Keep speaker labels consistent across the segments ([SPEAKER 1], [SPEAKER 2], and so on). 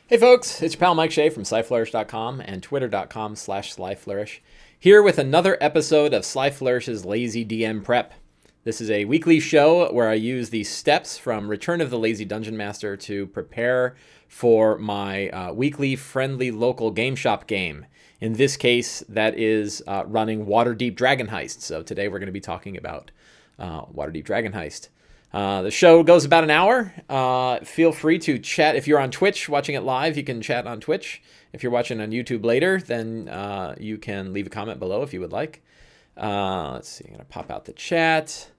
[SPEAKER 1] Hey folks, it's your pal Mike Shea from slyflourish.com and twitter.com/slyflourish, here with another episode of Sly Flourish's Lazy DM Prep. This is a weekly show where I use the steps from Return of the Lazy Dungeon Master to prepare for my weekly friendly local game shop game. In this case, that is running Waterdeep Dragon Heist. So today we're going to be talking about Waterdeep Dragon Heist. The show goes about an hour. Feel free to chat. If you're on Twitch watching it live, you can chat on Twitch. If you're watching on YouTube later, then you can leave a comment below if you would like. Let's see, I'm going to pop out the chat.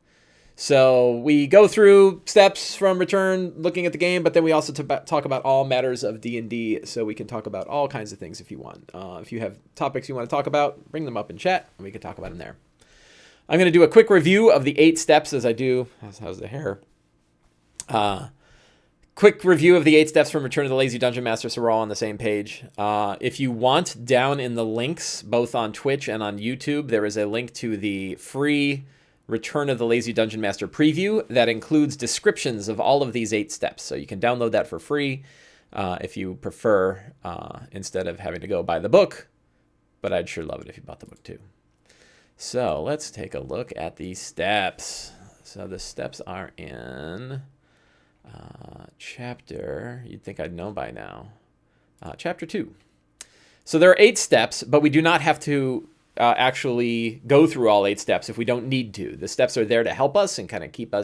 [SPEAKER 1] So we go through steps from Return, looking at the game, but then we also talk about all matters of D&D, so we can talk about all kinds of things if you want. If you have topics you want to talk about, bring them up in chat, and we can talk about them there. I'm going to do a quick review of the 8 steps as I do. How's the hair? Quick review of the 8 steps from Return of the Lazy Dungeon Master, so we're all on the same page. If you want, down in the links, both on Twitch and on YouTube, there is a link to the free Return of the Lazy Dungeon Master preview that includes descriptions of all of these 8 steps. So you can download that for free if you prefer, instead of having to go buy the book. But I'd sure love it if you bought the book too. So let's take a look at the steps. So the steps are in chapter, you'd think I'd know by now, chapter 2. So there are 8 steps, but we do not have to actually go through all 8 steps if we don't need to. The steps are there to help us and kind of keep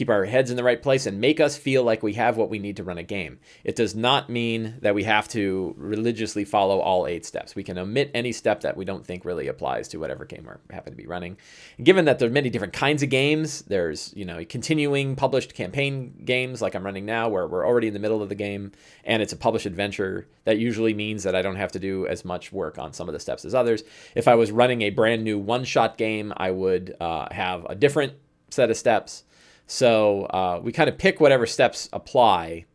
[SPEAKER 1] our heads in the right place and make us feel like we have what we need to run a game. It does not mean that we have to religiously follow all 8 steps. We can omit any step that we don't think really applies to whatever game we happen to be running. And given that there are many different kinds of games, there's continuing published campaign games like I'm running now where we're already in the middle of the game and it's a published adventure. That usually means that I don't have to do as much work on some of the steps as others. If I was running a brand new one-shot game, I would have a different set of steps. So we kind of pick whatever steps apply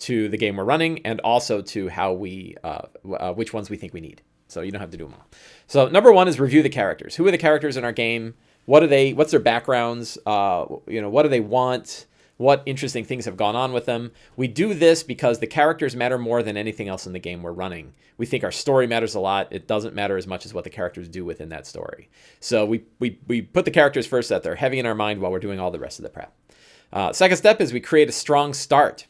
[SPEAKER 1] to the game we're running and also to how which ones we think we need. So you don't have to do them all. So number 1 is review the characters. Who are the characters in our game? What are they? What's their backgrounds? What do they want? What interesting things have gone on with them? We do this because the characters matter more than anything else in the game we're running. We think our story matters a lot. It doesn't matter as much as what the characters do within that story. So we put the characters first, that they're heavy in our mind while we're doing all the rest of the prep. Second step is we create a strong start.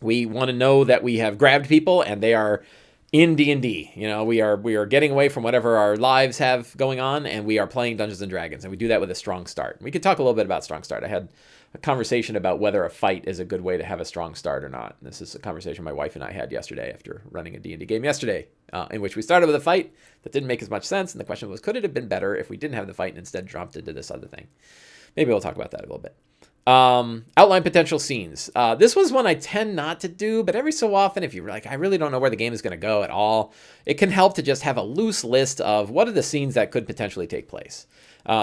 [SPEAKER 1] We want to know that we have grabbed people and they are in D&D. We are getting away from whatever our lives have going on and we are playing Dungeons and Dragons, and we do that with a strong start. We could talk a little bit about strong start. I had a conversation about whether a fight is a good way to have a strong start or not. This is a conversation my wife and I had yesterday after running a D&D game yesterday, in which we started with a fight that didn't make as much sense, and the question was, could it have been better if we didn't have the fight and instead dropped into this other thing? Maybe we'll talk about that a little bit. Outline potential scenes. This was one I tend not to do, but every so often, if you're like, I really don't know where the game is going to go at all, it can help to just have a loose list of what are the scenes that could potentially take place.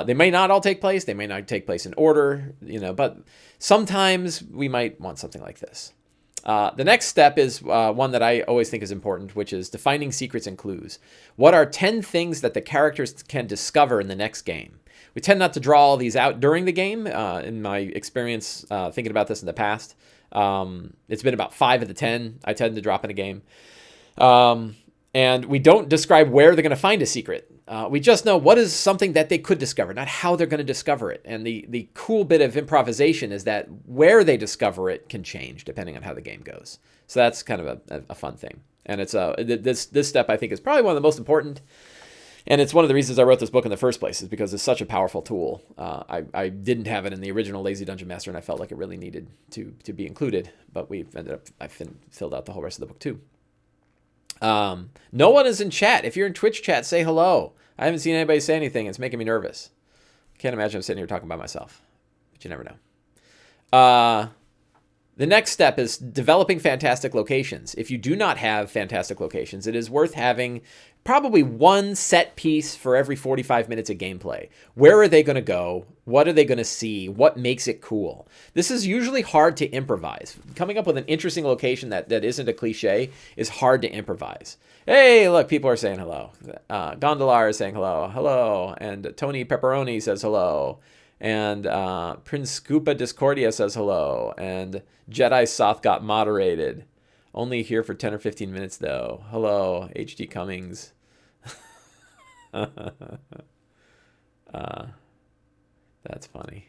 [SPEAKER 1] They may not all take place. They may not take place in order, but sometimes we might want something like this. The next step is one that I always think is important, which is defining secrets and clues. What are 10 things that the characters can discover in the next game? We tend not to draw all these out during the game. In my experience thinking about this in the past, it's been about 5 of the 10 I tend to drop in a game. And we don't describe where they're going to find a secret. We just know what is something that they could discover, not how they're going to discover it. And the cool bit of improvisation is that where they discover it can change depending on how the game goes. So that's kind of a fun thing. And it's this step I think is probably one of the most important. And it's one of the reasons I wrote this book in the first place, is because it's such a powerful tool. I didn't have it in the original Lazy Dungeon Master, and I felt like it really needed to be included. But I filled out the whole rest of the book too. No one is in chat. If you're in Twitch chat, say hello. I haven't seen anybody say anything. It's making me nervous. Can't imagine I'm sitting here talking by myself, but you never know. The next step is developing fantastic locations. If you do not have fantastic locations, it is worth having probably one set piece for every 45 minutes of gameplay. Where are they going to go? What are they going to see? What makes it cool? This is usually hard to improvise. Coming up with an interesting location that isn't a cliche is hard to improvise. Hey, look, people are saying hello. Gondolar is saying hello. Hello. And Tony Pepperoni says hello. And Prince Scoopa Discordia says hello. And Jedi Soth got moderated. Only here for 10 or 15 minutes, though. Hello, H.D. Cummings. That's funny.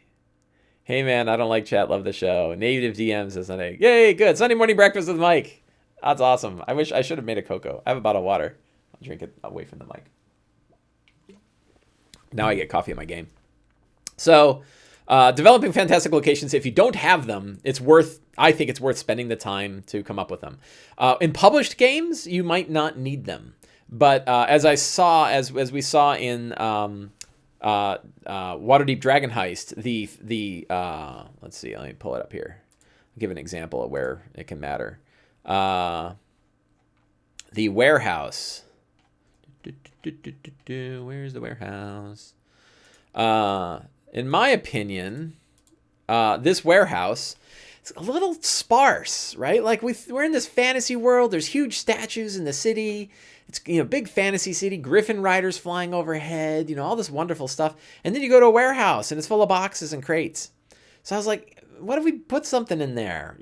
[SPEAKER 1] Hey, man, I don't like chat. Love the show. Native DMs is Sunday. Yay, good. Sunday morning breakfast with Mike. That's awesome. I wish I should have made a cocoa. I have a bottle of water. I'll drink it away from the mic. Now I get coffee in my game. So, developing fantastic locations. If you don't have them, I think it's worth spending the time to come up with them. In published games, you might not need them. But as we saw in Waterdeep Dragon Heist, let's see, let me pull it up here. I'll give an example of where it can matter. The warehouse. Where's the warehouse? In my opinion, this warehouse is a little sparse, right? Like we're in this fantasy world. There's huge statues in the city. It's, big fantasy city, griffin riders flying overhead, all this wonderful stuff. And then you go to a warehouse and it's full of boxes and crates. So I was like, what if we put something in there?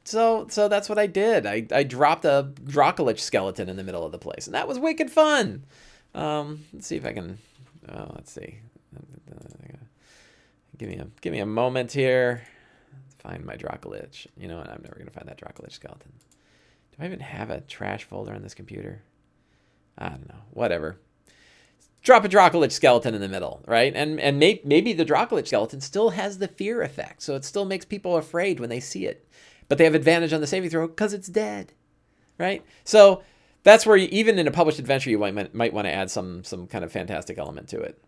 [SPEAKER 1] So that's what I did. I dropped a Dracolich skeleton in the middle of the place, and that was wicked fun. Let's see if I can. Let's see. Give me a moment here. Find my Dracolich. You know what? I'm never gonna find that Dracolich skeleton. Do I even have a trash folder on this computer? I don't know. Whatever. Drop a Dracolich skeleton in the middle, right? And maybe the Dracolich skeleton still has the fear effect, so it still makes people afraid when they see it. But they have advantage on the saving throw because it's dead, right? So that's where even in a published adventure, you might want to add some kind of fantastic element to it.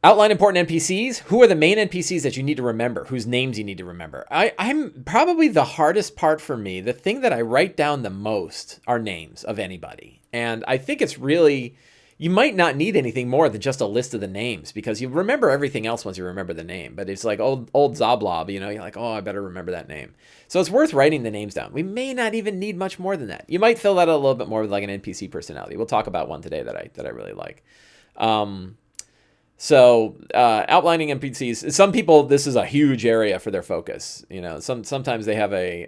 [SPEAKER 1] Outline important NPCs. Who are the main NPCs that you need to remember? Whose names you need to remember? I'm probably the hardest part for me. The thing that I write down the most are names of anybody. And I think it's really, you might not need anything more than just a list of the names because you remember everything else once you remember the name. But it's like old Zoblob, you're like, oh, I better remember that name. So it's worth writing the names down. We may not even need much more than that. You might fill that out a little bit more with like an NPC personality. We'll talk about one today that I really like. So outlining NPCs, some people, this is a huge area for their focus. Sometimes they have a,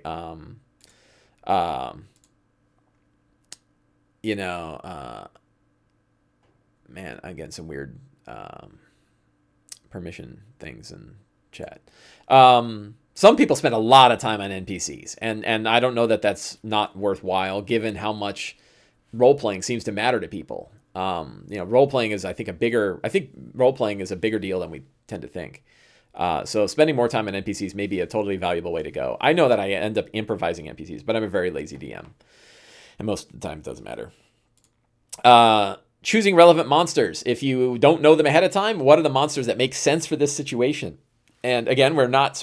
[SPEAKER 1] man, I'm getting some weird permission things in chat. Some people spend a lot of time on NPCs, and I don't know that that's not worthwhile given how much role-playing seems to matter to people. Role-playing is, I think role-playing is a bigger deal than we tend to think. So spending more time on NPCs may be a totally valuable way to go. I know that I end up improvising NPCs, but I'm a very lazy DM. And most of the time it doesn't matter. Choosing relevant monsters. If you don't know them ahead of time, what are the monsters that make sense for this situation? And again, we're not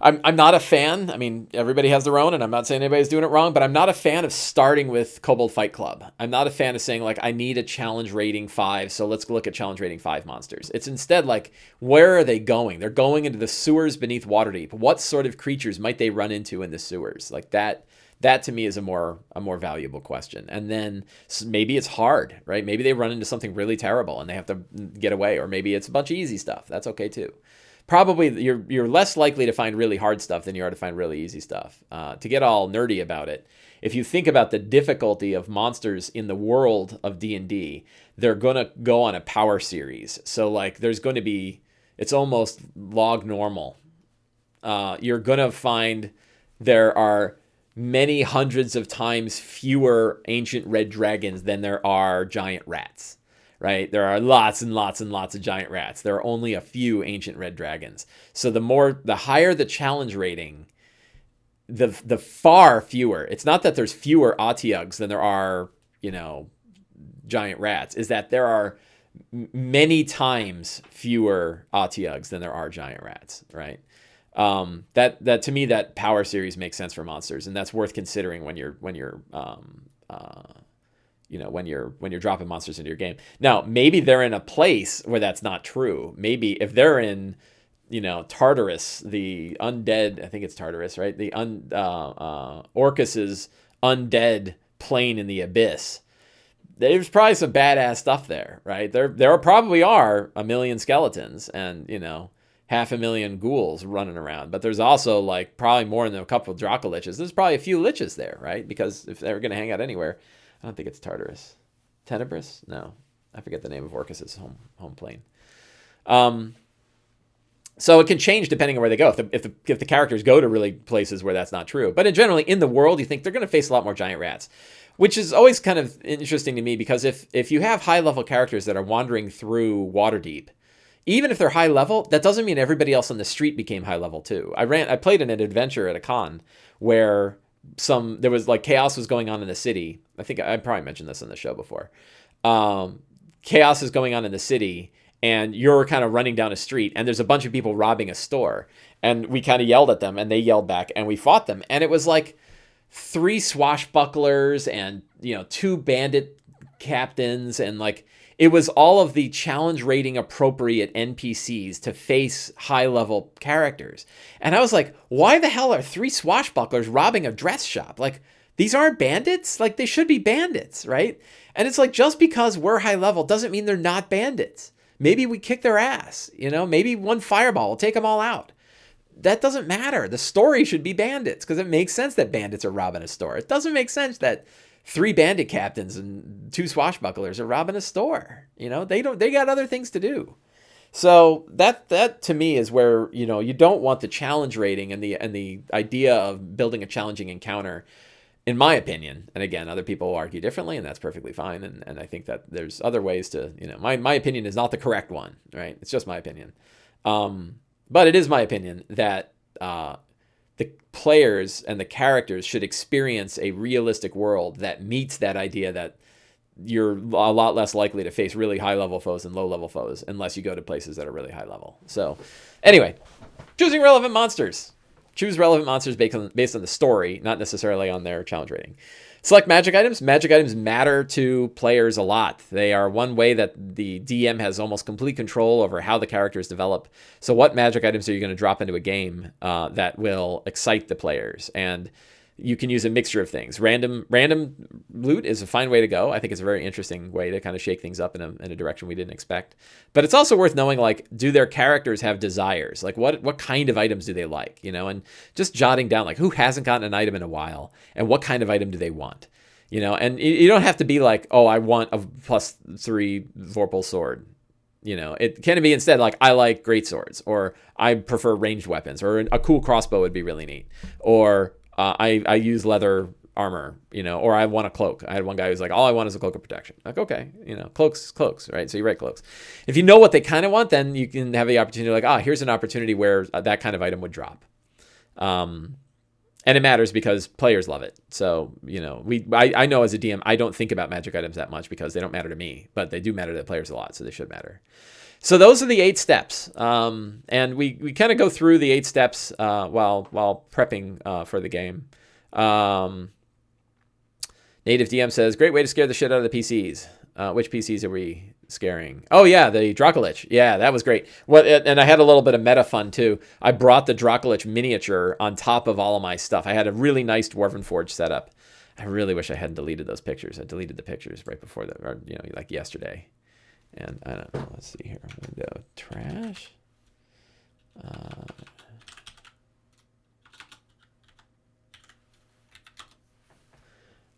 [SPEAKER 1] I'm not a fan. I mean, everybody has their own, and I'm not saying anybody's doing it wrong, but I'm not a fan of starting with Kobold Fight Club. I'm not a fan of saying, like, I need a challenge rating 5, so let's look at challenge rating 5 monsters. It's instead like, where are they going? They're going into the sewers beneath Waterdeep. What sort of creatures might they run into in the sewers? Like that to me is a more valuable question. And then maybe it's hard, right? Maybe they run into something really terrible and they have to get away, or maybe it's a bunch of easy stuff. That's okay too. Probably you're less likely to find really hard stuff than you are to find really easy stuff. To get all nerdy about it, if you think about the difficulty of monsters in the world of D&D, they're going to go on a power series. So like there's going to be, it's almost log normal. You're going to find there are many hundreds of times fewer ancient red dragons than there are giant rats. Right? There are lots and lots and lots of giant rats. There are only a few ancient red dragons. So the higher the challenge rating, the far fewer. It's not that there's fewer Otyughs than there are, giant rats. Is that there are many times fewer Otyughs than there are giant rats, right? That to me, that power series makes sense for monsters, and that's worth considering when you're dropping monsters into your game. Now, maybe they're in a place where that's not true. Maybe if they're in, Tartarus, the undead, I think it's Tartarus, right? The Orcus's undead plane in the abyss. There's probably some badass stuff there, right? There probably are a million skeletons, and 500,000 ghouls running around, but there's also like probably more than a couple of Dracoliches. There's probably a few liches there, right? Because if they were going to hang out anywhere, I don't think it's Tartarus. Tenebris? No, I forget the name of Orcus's home plane. So it can change depending on where they go. If the characters go to really places where that's not true, but generally in the world, you think they're going to face a lot more giant rats, which is always kind of interesting to me because if you have high level characters that are wandering through Waterdeep, even if they're high level, that doesn't mean everybody else on the street became high level too. I played in an adventure at a con where there was like chaos was going on in the city. I think I probably mentioned this on the show before. Chaos is going on in the city, and you're kind of running down a street, and there's a bunch of people robbing a store, and we kind of yelled at them, and they yelled back, and we fought them, and it was like 3 swashbucklers and 2 bandit captains, and like it was all of the challenge rating appropriate NPCs to face high level characters. And I was like, why the hell are 3 swashbucklers robbing a dress shop? Like, these aren't bandits? Like, they should be bandits, right? And it's like, just because we're high level doesn't mean they're not bandits. Maybe we kick their ass, maybe one fireball will take them all out. That doesn't matter. The story should be bandits because it makes sense that bandits are robbing a store. It doesn't make sense that 3 bandit captains and 2 swashbucklers are robbing a store. They got other things to do. So that to me is where, you don't want the challenge rating and the idea of building a challenging encounter, in my opinion. And again, other people argue differently, and that's perfectly fine. And I think that there's other ways to, my opinion is not the correct one, right? It's just my opinion. But it is my opinion that the players and the characters should experience a realistic world that meets that idea that you're a lot less likely to face really high-level foes than low-level foes unless you go to places that are really high level. So anyway, choosing relevant monsters. Choose relevant monsters based on the story, not necessarily on their challenge rating. Select magic items. Magic items matter to players a lot. They are one way that the DM has almost complete control over how the characters develop. So what magic items are you going to drop into a game that will excite the players? And you can use a mixture of things. Random loot is a fine way to go. I think it's a very interesting way to kind of shake things up in a direction we didn't expect. But it's also worth knowing, like, do their characters have desires? Like, what kind of items do they like? And just jotting down, like, who hasn't gotten an item in a while, and what kind of item do they want? And you don't have to be like, oh, I want a +3 Vorpal sword. It can be instead like, I like great swords, or I prefer ranged weapons, or a cool crossbow would be really neat, or I use leather armor, or I want a cloak. I had one guy who's like, all I want is a cloak of protection. Like, okay, cloaks, right? So you write cloaks. If you know what they kind of want, then you can have the opportunity, like, here's an opportunity where that kind of item would drop. And it matters because players love it. So, I know as a DM, I don't think about magic items that much because they don't matter to me, but they do matter to the players a lot, so they should matter. So those are the 8 steps. And we kind of go through the 8 steps while prepping for the game. Native DM says, great way to scare the shit out of the PCs. Which PCs are we scaring? Oh, yeah, the Dracolich. Yeah, that was great. And I had a little bit of meta fun, too. I brought the Dracolich miniature on top of all of my stuff. I had a really nice Dwarven Forge setup. I really wish I hadn't deleted those pictures. I deleted the pictures right before that, or, like yesterday. And I don't know. Let's see here. Window trash.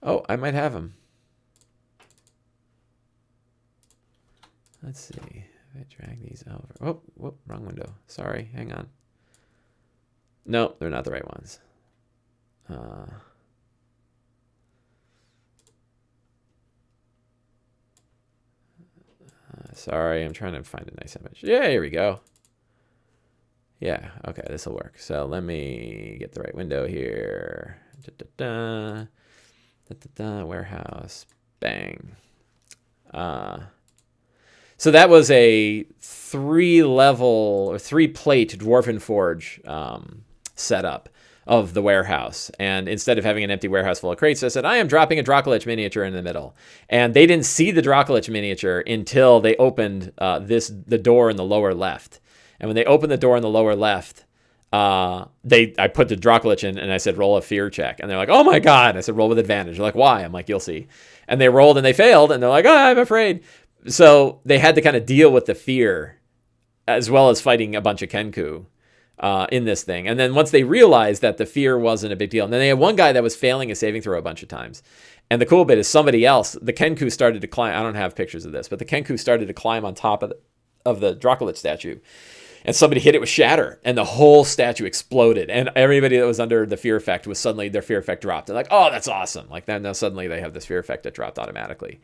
[SPEAKER 1] Oh, I might have them. Let's see. If I drag these over. Oh, whoop, wrong window. Sorry. Hang on. No, they're not the right ones. Sorry, I'm trying to find a nice image. Yeah, here we go. Yeah, okay, this will work. So let me get the right window here. Warehouse. Bang. So that was a 3-level or 3-plate Dwarven Forge setup of the warehouse. And instead of having an empty warehouse full of crates, I said, I am dropping a Dracolich miniature in the middle. And they didn't see the Dracolich miniature until they opened the door in the lower left. And when they opened the door in the lower left, I put the Dracolich in and I said, roll a fear check. And they're like, oh my God. I said, roll with advantage. They're like, why? I'm like, you'll see. And they rolled and they failed. And they're like, I'm afraid. So they had to kind of deal with the fear as well as fighting a bunch of Kenku in this thing. And then once they realized that the fear wasn't a big deal, and then they had one guy that was failing a saving throw a bunch of times. And the cool bit is somebody else, the Kenku started to climb. I don't have pictures of this, but the Kenku started to climb on top of the Dracolich statue. And somebody hit it with Shatter, and the whole statue exploded. And everybody that was under the fear effect was suddenly, their fear effect dropped. They're like, oh, that's awesome. Like, then now suddenly they have this fear effect that dropped automatically.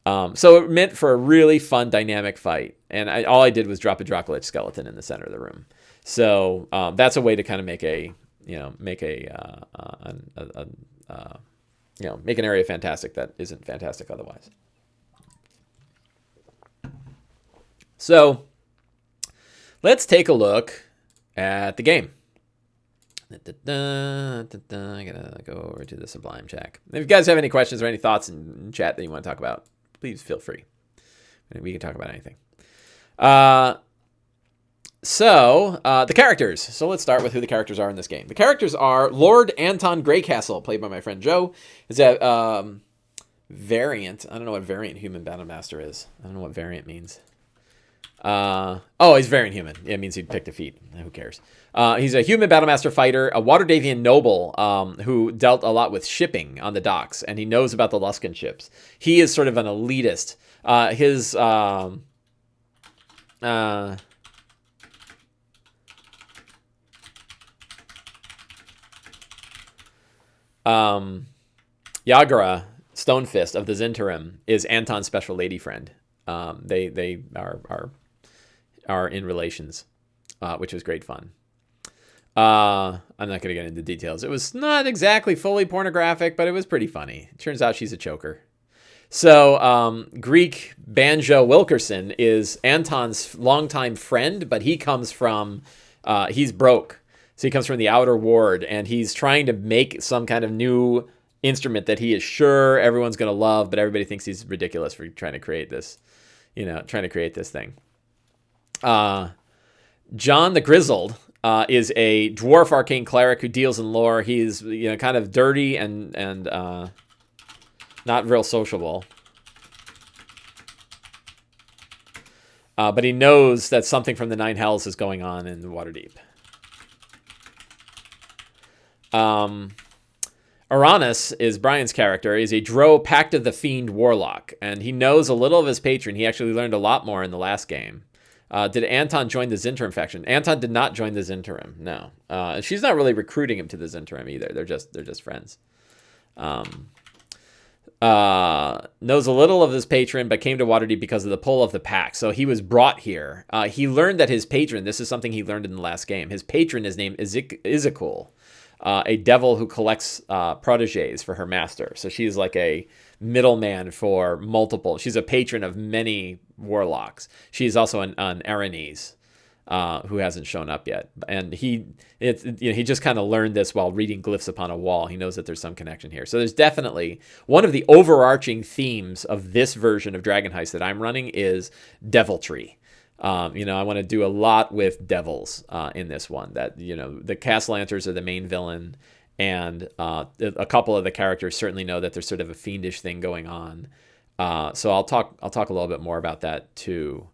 [SPEAKER 1] So it meant for a really fun, dynamic fight. And all I did was drop a Dracolich skeleton in the center of the room. So that's a way to kind of make make an area fantastic that isn't fantastic otherwise. So let's take a look at the game. I gotta go over to the Sublime check. If you guys have any questions or any thoughts in chat that you want to talk about, please feel free. We can talk about anything. So the characters. So let's start with who the characters are in this game. The characters are Lord Anton Greycastle, played by my friend Joe. Is a variant. I don't know what variant human Battlemaster is. I don't know what variant means. He's variant human. It means he picked a feat. Who cares? He's a human Battlemaster Fighter, a Waterdhavian Noble who dealt a lot with shipping on the docks, and he knows about the Luskan ships. He is sort of an elitist. Yagra, Stonefist of the Zinterim, is Anton's special lady friend. They are in relations, which was great fun. I'm not going to get into details. It was not exactly fully pornographic, but it was pretty funny. It turns out she's a choker. So Greek Banjo Wilkerson is Anton's longtime friend, but he comes from, he's broke. So he comes from the Outer Ward, and he's trying to make some kind of new instrument that he is sure everyone's going to love, but everybody thinks he's ridiculous for trying to create this, thing. John the Grizzled is a Dwarf Arcane Cleric who deals in lore. He's kind of dirty and not real sociable. But he knows that something from the Nine Hells is going on in Waterdeep. Uranus is Brian's character, is a Drow Pact of the Fiend Warlock, and he knows a little of his patron. He actually learned a lot more in the last game. Did Anton join the Zinterim faction? Anton did not join the Zinterim, no. She's not really recruiting him to the Zinterim either. They're just friends. Knows a little of his patron, but came to Waterdeep because of the pull of the pack. So he was brought here. He learned that his patron, this is something he learned in the last game, his patron is named Izikul. A devil who collects proteges for her master. So she's like a middleman for multiple. She's a patron of many warlocks. She's also an Aranese who hasn't shown up yet. And he just kind of learned this while reading glyphs upon a wall. He knows that there's some connection here. So there's definitely one of the overarching themes of this version of Dragon Heist that I'm running is deviltry. I want to do a lot with devils in this one. That the Castlanters are the main villain, and a couple of the characters certainly know that there's sort of a fiendish thing going on. So I'll talk a little bit more about that too.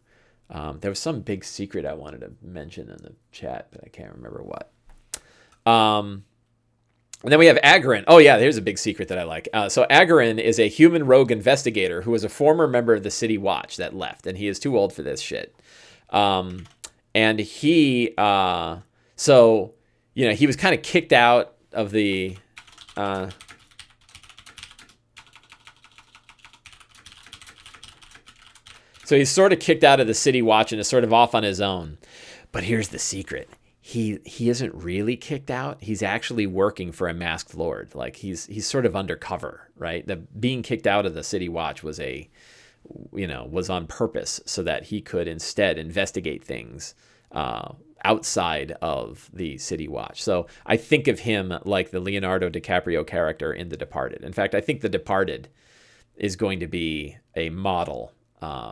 [SPEAKER 1] There was some big secret I wanted to mention in the chat, but I can't remember what. And then we have Agron. Oh yeah, here's a big secret that I like. So Agron is a human rogue investigator who was a former member of the City Watch that left, and he is too old for this shit. And he, he was kind of kicked out of the, so he's sort of kicked out of the City Watch and is sort of off on his own. But here's the secret. He isn't really kicked out. He's actually working for a masked lord. Like he's sort of undercover, right? The being kicked out of the City Watch was was on purpose so that he could instead investigate things outside of the City Watch. So I think of him like the Leonardo DiCaprio character in The Departed. In fact, I think The Departed is going to be a model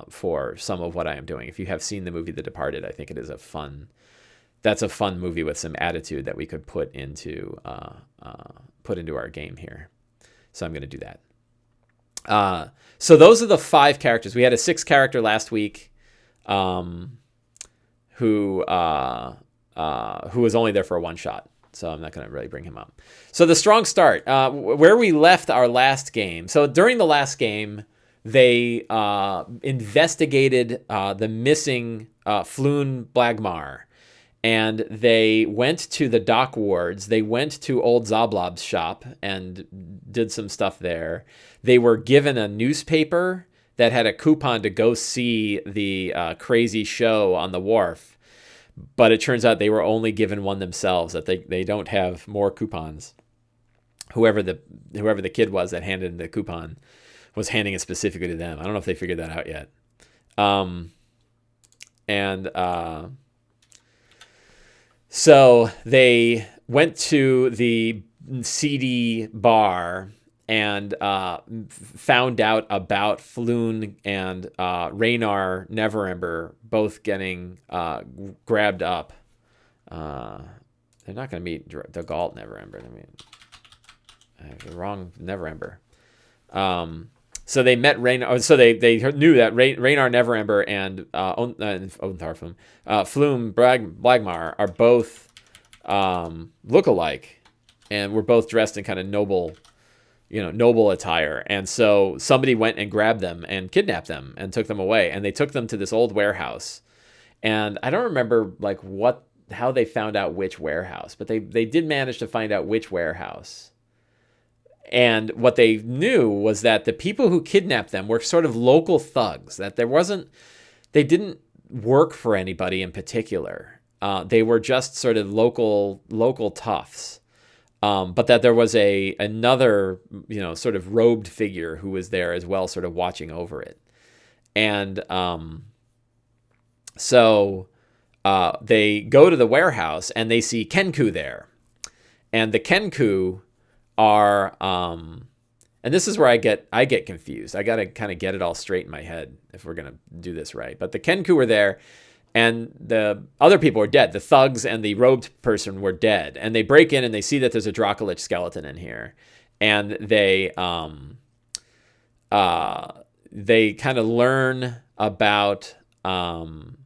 [SPEAKER 1] for some of what I am doing. If you have seen the movie The Departed, I think it is a fun movie with some attitude that we could put into our game here. So I'm going to do that. So those are the 5 characters. We had a 6th character last week. who was only there for a one shot. So I'm not going to really bring him up. So the strong start, where we left our last game. So during the last game, they investigated the missing Floon Blagmar. And they went to the dock wards. They went to old Zoblob's shop and did some stuff there. They were given a newspaper that had a coupon to go see the crazy show on the wharf. But it turns out they were only given one themselves, that they don't have more coupons. Whoever the kid was that handed in the coupon was handing it specifically to them. I don't know if they figured that out yet. So they went to the seedy bar and found out about Floon and Raynar Neverember both getting grabbed up. They're not going to meet the Galt Neverember. I mean, I have the wrong Neverember. So they met Raynar. So they knew that Raynar Neverember and Ontharfum, Floon Blagmar are both look-alike, and were both dressed in kind of noble attire. And so somebody went and grabbed them and kidnapped them and took them away. And they took them to this old warehouse. And I don't remember how they found out which warehouse, but they did manage to find out which warehouse. And what they knew was that the people who kidnapped them were sort of local thugs, that they didn't work for anybody in particular. They were just sort of local toughs. But that there was another, sort of robed figure who was there as well, sort of watching over it. And so they go to the warehouse and they see Kenku there. And the Kenku are, and this is where I get confused. I got to kind of get it all straight in my head if we're going to do this right. But the Kenku were there. And the other people were dead. The thugs and the robed person were dead. And they break in and they see that there's a Dracolich skeleton in here. And they kind of learn about that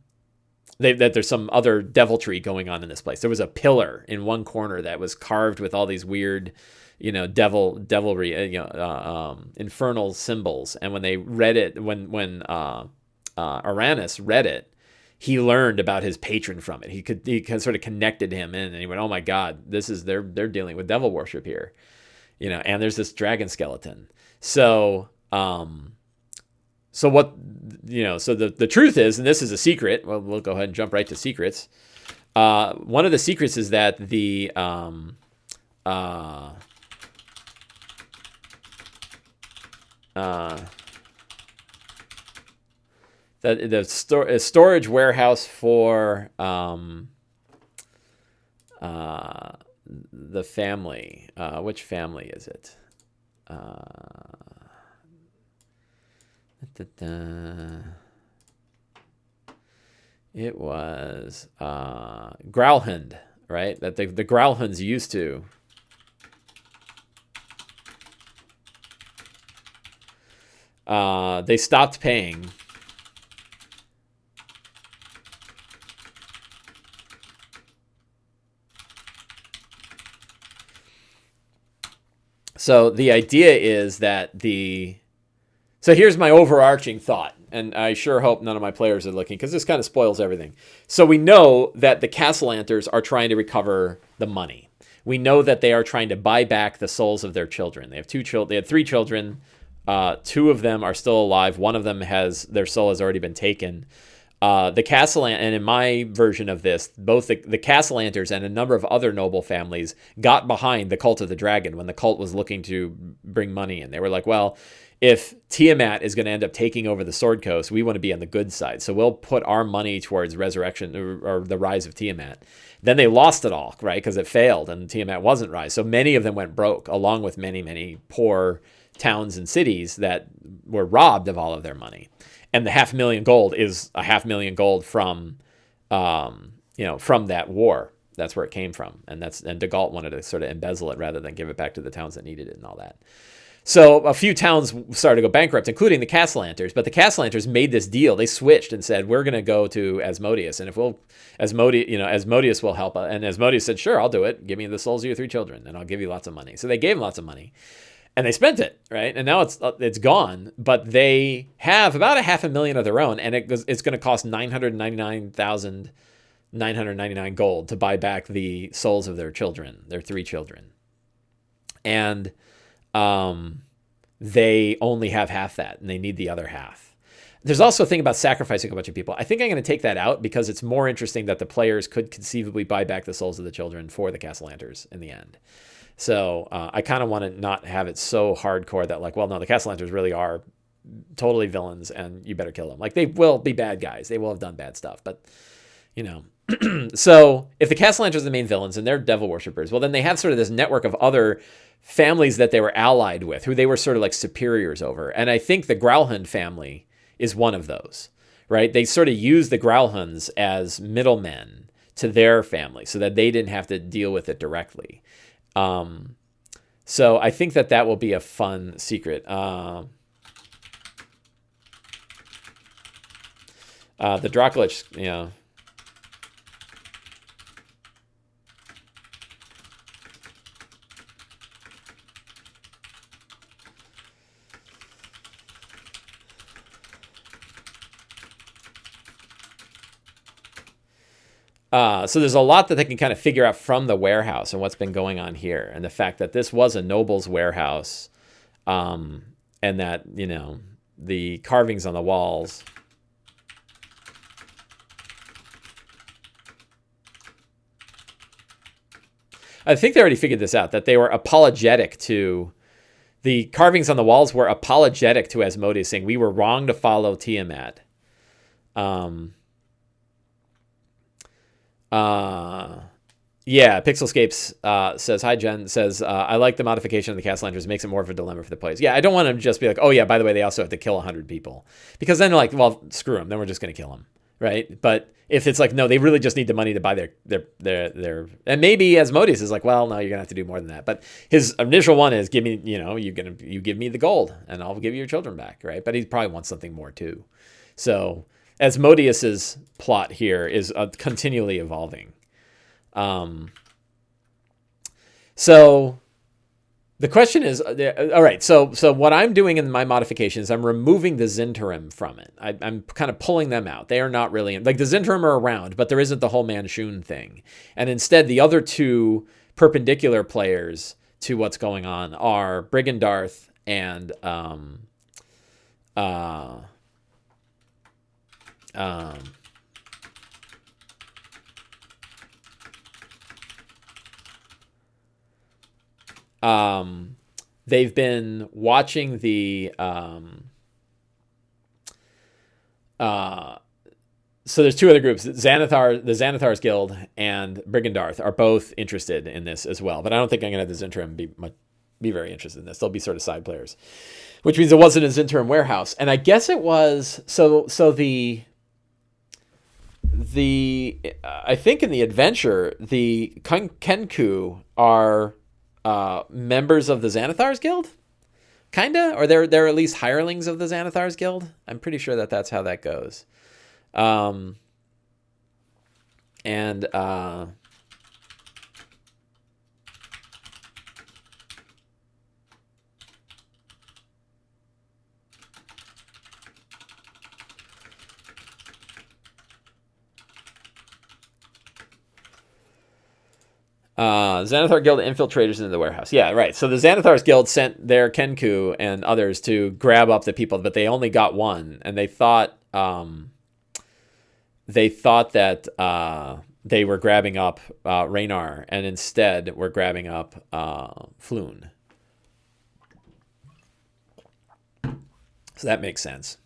[SPEAKER 1] there's some other deviltry going on in this place. There was a pillar in one corner that was carved with all these weird, devilry, infernal symbols. And when they read it, when Aranis read it, he learned about his patron from it. He sort of connected him in, and he went, "Oh my God, they're dealing with devil worship here," And there's this dragon skeleton. So the truth is, and this is a secret. Well, we'll go ahead and jump right to secrets. One of the secrets is that the storage warehouse for the family. Which family is it? It was Growlhund, right? That the Growlhunds used to. They stopped paying. So the idea is that so here's my overarching thought, and I sure hope none of my players are looking, because this kind of spoils everything. So we know that the Castellanters are trying to recover the money. We know that they are trying to buy back the souls of their children. They have They had 3 children. 2 of them are still alive. One of them their soul has already been taken. The Castellant, and in my version of this, both the Castellanters and a number of other noble families got behind the Cult of the Dragon when the cult was looking to bring money in. They were like, well, if Tiamat is going to end up taking over the Sword Coast, we want to be on the good side. So we'll put our money towards resurrection or the rise of Tiamat. Then they lost it all, right? Because it failed and Tiamat wasn't rise. So many of them went broke, along with many, many poor towns and cities that were robbed of all of their money. And the 500,000 gold is a 500,000 gold from that war. That's where it came from. And De Galt wanted to sort of embezzle it rather than give it back to the towns that needed it and all that. So a few towns started to go bankrupt, including the Castellanters. But the Castellanters made this deal. They switched and said, we're going to go to Asmodeus. And if Asmodeus will help. And Asmodeus said, sure, I'll do it. Give me the souls of your 3 children and I'll give you lots of money. So they gave him lots of money and they spent it, right? And now it's gone, but they have about 500,000 of their own. And it's going to cost 999,999 gold to buy back the souls of their children, their 3 children. And they only have half that and they need the other half. There's also a thing about sacrificing a bunch of people. I think I'm going to take that out because it's more interesting that the players could conceivably buy back the souls of the children for the Castellanters in the end. So I kind of want to not have it so hardcore that like, well, no, the Castellanters really are totally villains and you better kill them. Like they will be bad guys. They will have done bad stuff, but you know. So if the Castellanters are the main villains and they're devil worshippers, well, then they have sort of this network of other families that they were allied with, who they were sort of like superiors over. And I think the Growlhund family is one of those, right? They sort of use the Growlhunds as middlemen to their family so that they didn't have to deal with it directly. So I think that will be a fun secret. The Dracolich, you know, so there's a lot that they can kind of figure out from the warehouse and what's been going on here. And the fact that this was a noble's warehouse, and that, you know, the carvings on the walls. I think they already figured this out, that they were apologetic to... The carvings on the walls were apologetic to Asmodeus, saying, we were wrong to follow Tiamat. Yeah, Pixelscapes says, hi Jen, says, I like the modification of the Castellanters, makes it more of a dilemma for the players. Yeah, I don't want to just be like, oh yeah, by the way, they also have to kill 100 people. Because then they're like, well, screw them, then we're just going to kill them, right? But if it's like, no, they really just need the money to buy their and maybe Asmodeus is like, well, no, you're going to have to do more than that. But his initial one is, give me, you know, you give me the gold and I'll give you your children back, right? But he probably wants something more too. So Asmodeus's plot here is continually evolving. So the question is, all right, so what I'm doing in my modifications, I'm removing the Zinterim from it. I'm kind of pulling them out. They are not really, like the Zinterim are around, but there isn't the whole Manchun thing. And instead, the other 2 perpendicular players to what's going on are Brigandarth and, they've been watching the so there's 2 other groups. The Xanathar's Guild and Brigandarth are both interested in this as well, but I don't think I'm gonna have the Zinterim be very interested in this. They'll be sort of side players, which means it wasn't a Zinterim warehouse. And I guess it was so the I think in the adventure the Kenku are members of the Xanathar's Guild, kinda, or they're at least hirelings of the Xanathar's Guild. I'm pretty sure that's how that goes. Xanathar Guild infiltrators into the warehouse. Yeah, right. So the Xanathar's Guild sent their Kenku and others to grab up the people, but they only got one, and they thought that they were grabbing up Raynar, and instead were grabbing up Floon. So that makes sense.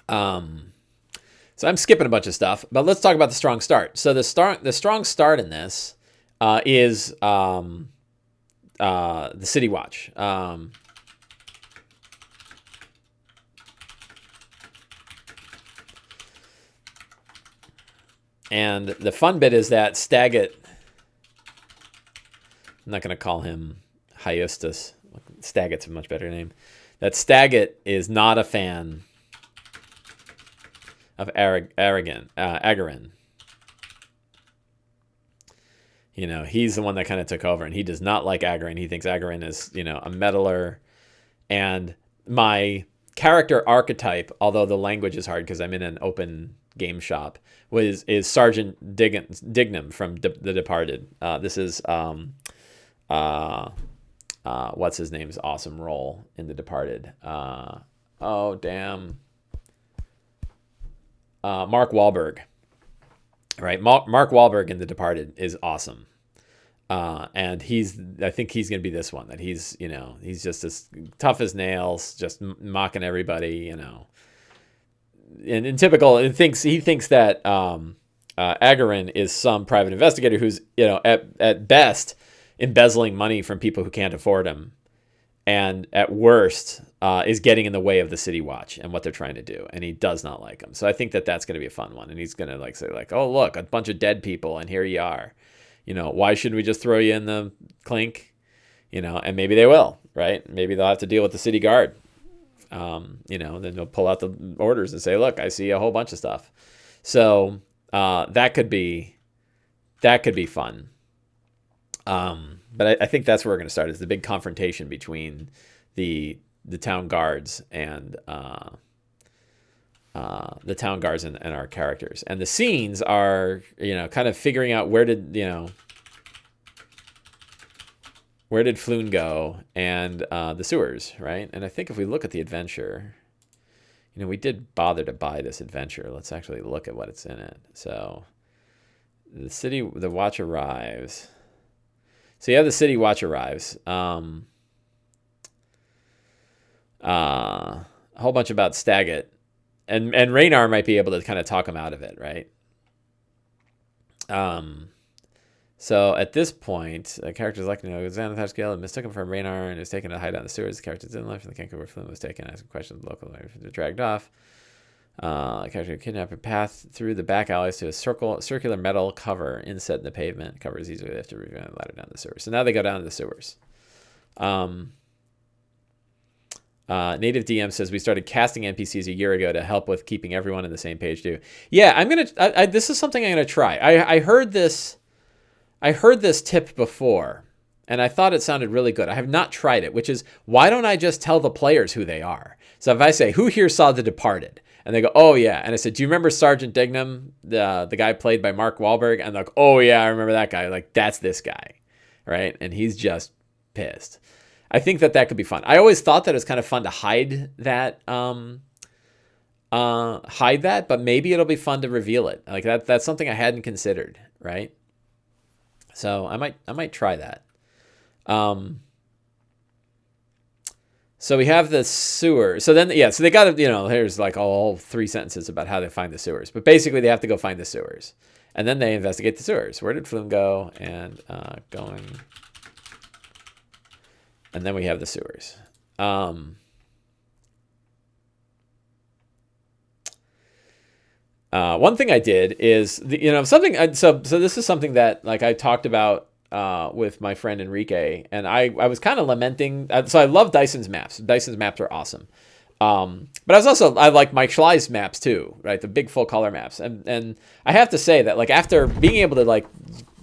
[SPEAKER 1] So I'm skipping a bunch of stuff, but let's talk about the strong start. So the strong start in this is the City Watch. And the fun bit is that Staggett, I'm not going to call him Hyustus. Staggett's a much better name. That Staggett is not a fan of Agron. You know, he's the one that kind of took over, and he does not like Agron. He thinks Agron is, you know, a meddler. And my character archetype, although the language is hard because I'm in an open game shop, is Sergeant Dignam from The Departed. This is what's his name's awesome role in The Departed. Oh damn, Mark Wahlberg. Right, Mark Wahlberg in The Departed is awesome. And I think he's going to be this one, that he's just as tough as nails, just mocking everybody, you know. And in typical, he thinks that Agron is some private investigator who's, you know, at best embezzling money from people who can't afford him, and at worst is getting in the way of the city watch and what they're trying to do, and he does not like them. So I think that that's going to be a fun one, and he's going to like say like, oh look, a bunch of dead people, and here you are. You know, why shouldn't we just throw you in the clink? You know, and maybe they will, right? Maybe they'll have to deal with the city guard. You know, then they'll pull out the orders and say, look, I see a whole bunch of stuff. So that could be fun. But I think that's where we're going to start, is the big confrontation between the town guards and our characters. And the scenes are, you know, kind of figuring out where did Floon go, and the sewers, right? And I think if we look at the adventure, you know, we did bother to buy this adventure. Let's actually look at what it's in it. So the watch arrives. So you have the city watch arrives. A whole bunch about Staggett. And Raynar might be able to kind of talk him out of it, right? So at this point, the character's like, you know, Xanathar Scale mistook him for Raynar and is taken to hide out in the sewers. The character didn't left, and the Vancouver Flynn was taken, asking questions locally, dragged off. The character kidnapped a path through the back alleys to a circular metal cover inset in the pavement. Cover is easily lifted, revealing a ladder down the sewers. So now they go down to the sewers. Native DM says we started casting NPCs a year ago to help with keeping everyone on the same page too. Yeah, this is something I'm gonna try. I heard this tip before, and I thought it sounded really good. I have not tried it, which is, why don't I just tell the players who they are? So if I say, who here saw The Departed? And they go, oh yeah. And I said, do you remember Sergeant Dignam, the guy played by Mark Wahlberg? And they're like, oh yeah, I remember that guy. Like, that's this guy, right? And he's just pissed. I think that could be fun. I always thought that it was kind of fun to hide that, but maybe it'll be fun to reveal it. Like that's something I hadn't considered, right? So I might try that. So we have the sewer. So then, so they got to, you know, here's like all 3 sentences about how they find the sewers. But basically they have to go find the sewers. And then they investigate the sewers. Where did Flume go? And going... And then we have the sewers. One thing I did is, something. So this is something that like I talked about with my friend Enrique, and I was kind of lamenting. So I love Dyson's maps. Dyson's maps are awesome. But I like Mike Schley's maps too, right? The big full color maps. And I have to say that like after being able to like,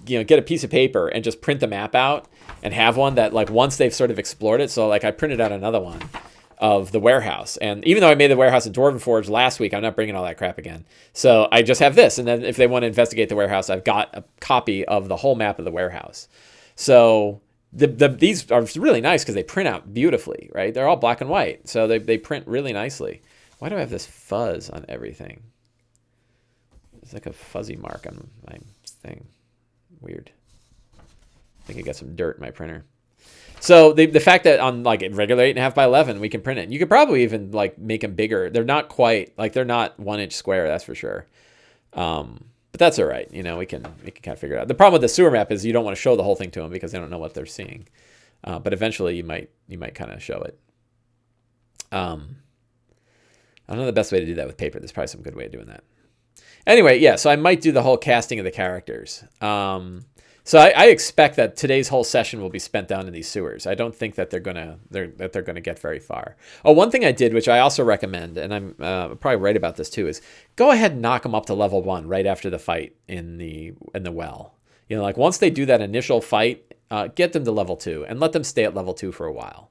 [SPEAKER 1] you know, get a piece of paper and just print the map out and have one that like once they've sort of explored it. So like I printed out another one of the warehouse. And even though I made the warehouse in Dwarven Forge last week, I'm not bringing all that crap again. So I just have this. And then if they want to investigate the warehouse, I've got a copy of the whole map of the warehouse. So these are really nice because they print out beautifully, right? They're all black and white. So they print really nicely. Why do I have this fuzz on everything? It's like a fuzzy mark on my thing. Weird. I think I got some dirt in my printer. So the fact that on like regular 8.5 by 11, we can print it. You could probably even like make them bigger. They're not quite like, they're not 1 inch square. That's for sure. But that's all right. You know, we can kind of figure it out. The problem with the sewer map is you don't want to show the whole thing to them because they don't know what they're seeing. But eventually you might kind of show it. I don't know the best way to do that with paper. There's probably some good way of doing that. Anyway, yeah, so I might do the whole casting of the characters. So I expect that today's whole session will be spent down in these sewers. I don't think that they're gonna get very far. Oh, one thing I did, which I also recommend, and I'm probably right about this too, is go ahead and knock them up to level 1 right after the fight in the well. You know, like once they do that initial fight, get them to level 2 and let them stay at level 2 for a while,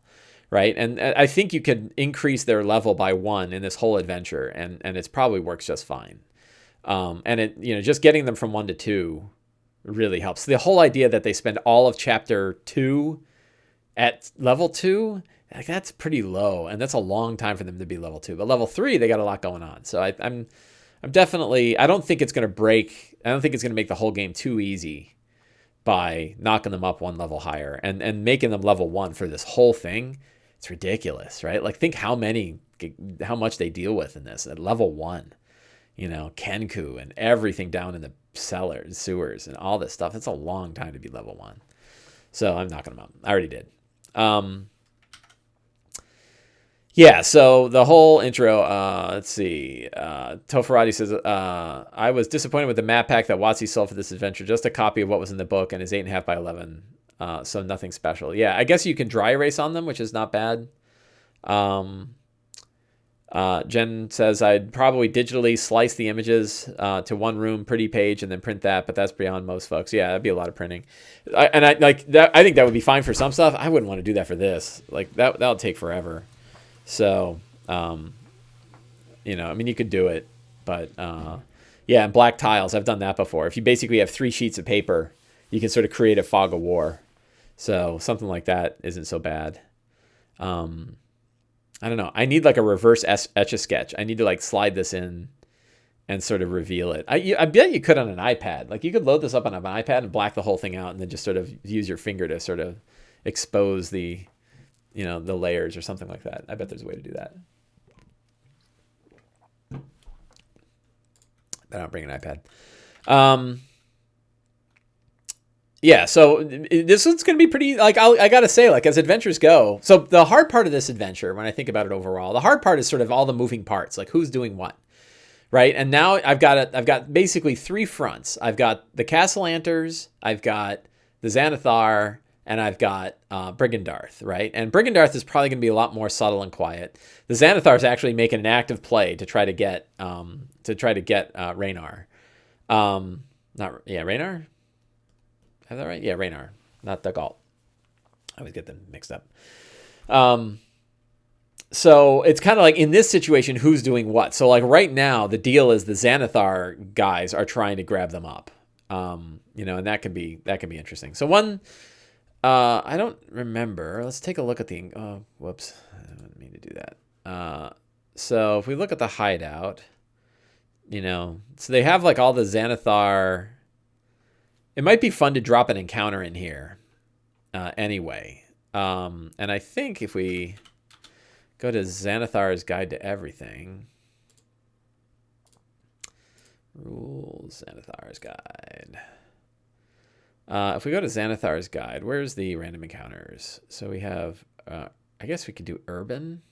[SPEAKER 1] right? And I think you could increase their level by 1 in this whole adventure, and it's probably works just fine. And it, you know, just getting them from 1 to 2 really helps. The whole idea that they spend all of chapter 2 at level 2, like that's pretty low, and that's a long time for them to be level 2. But level 3, they got a lot going on. So I'm definitely, I don't think it's going to make the whole game too easy by knocking them up 1 level higher and making them level 1 for this whole thing. It's ridiculous, right? Like think how much they deal with in this at level 1. You know, Kenku and everything down in the cellars, sewers, and all this stuff. It's a long time to be level 1. So I'm knocking them up. I already did. Yeah, so the whole intro, let's see. Tofarati says, I was disappointed with the map pack that WotC sold for this adventure. Just a copy of what was in the book and is 8.5 by 11. So nothing special. Yeah, I guess you can dry erase on them, which is not bad. Jen says I'd probably digitally slice the images to 1 room pretty page and then print that, but that's beyond most folks. Yeah, that'd be a lot of printing. I think that would be fine for some stuff. I wouldn't want to do that for this. Like that'll take forever. So, you know, I mean, you could do it, but yeah, and black tiles. I've done that before. If you basically have 3 sheets of paper, you can sort of create a fog of war. So something like that isn't so bad. I don't know. I need like a reverse Etch-a-Sketch. I need to like slide this in and sort of reveal it. I bet you could on an iPad. Like you could load this up on an iPad and black the whole thing out and then just sort of use your finger to sort of expose the, you know, the layers or something like that. I bet there's a way to do that. But I don't bring an iPad. Yeah, so this one's going to be pretty, like, I got to say, like, as adventures go, so the hard part of this adventure, when I think about it overall, the hard part is sort of all the moving parts, like who's doing what, right? And now I've got basically 3 fronts. I've got the Castellanters, I've got the Xanathar, and I've got Brigandarth, right? And Brigandarth is probably going to be a lot more subtle and quiet. The Xanathar is actually making an active play to try to get Raynar. Raynar? Is that right? Yeah, Raynar, not the Galt. I always get them mixed up. So it's kind of like in this situation, who's doing what? So like right now, the deal is the Xanathar guys are trying to grab them up. You know, and that can be interesting. So one, I don't remember. Let's take a look at the. Oh, whoops! I didn't mean to do that. So if we look at the hideout, you know, so they have like all the Xanathar. It might be fun to drop an encounter in here anyway. And I think if we go to Xanathar's Guide to Everything. Rules, Xanathar's Guide. If we go to Xanathar's Guide, where's the random encounters? So we have, I guess we could do Urban.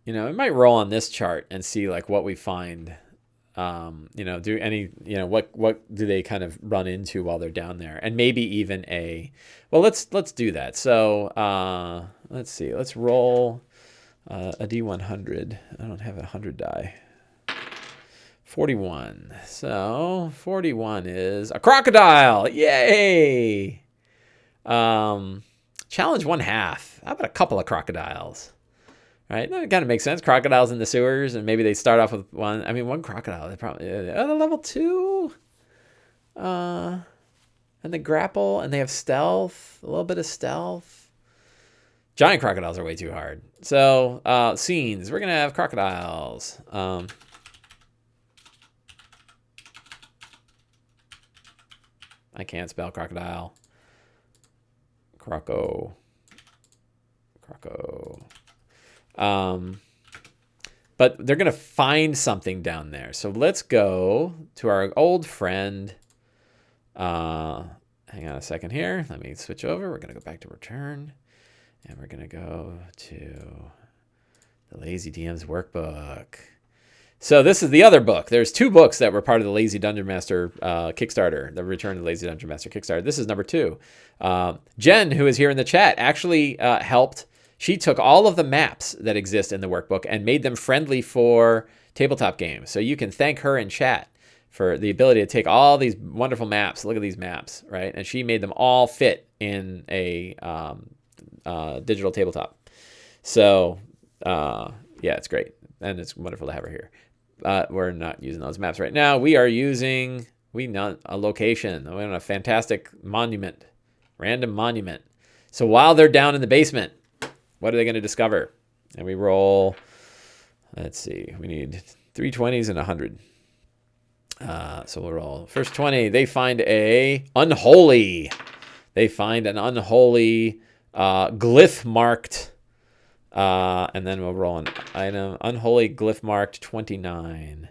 [SPEAKER 1] You know, it might roll on this chart and see like what we find. You know, do any, you know, what do they kind of run into while they're down there, and maybe even well, let's do that. So let's see, let's roll a D100. I don't have 100 die. 41. So 41 is a crocodile. Yay! Challenge 1/2. How about a couple of crocodiles? Right, that kind of makes sense. Crocodiles in the sewers, and maybe they start off with one. I mean, one crocodile. They probably level 2, and the grapple, and they have stealth. A little bit of stealth. Giant crocodiles are way too hard. So scenes. We're gonna have crocodiles. I can't spell crocodile. Croco. But they're going to find something down there. So let's go to our old friend. Hang on a second here. Let me switch over. We're going to go back to return. And we're going to go to The Lazy DM's Workbook. So this is the other book. There's 2 books that were part of the Lazy Dungeon Master Kickstarter, the Return of the Lazy Dungeon Master Kickstarter. This is number 2. Jen, who is here in the chat, actually helped. She took all of the maps that exist in the workbook and made them friendly for tabletop games. So you can thank her in chat for the ability to take all these wonderful maps. Look at these maps, right? And she made them all fit in a digital tabletop. So yeah, it's great. And it's wonderful to have her here. We're not using those maps right now. We are using a location. We're on a fantastic monument, random monument. So while they're down in the basement, what are they going to discover? And we roll, let's see, we need 3 20s and 100. So we'll roll. First 20, they find an unholy glyph marked. And then we'll roll an item. Unholy glyph marked 29.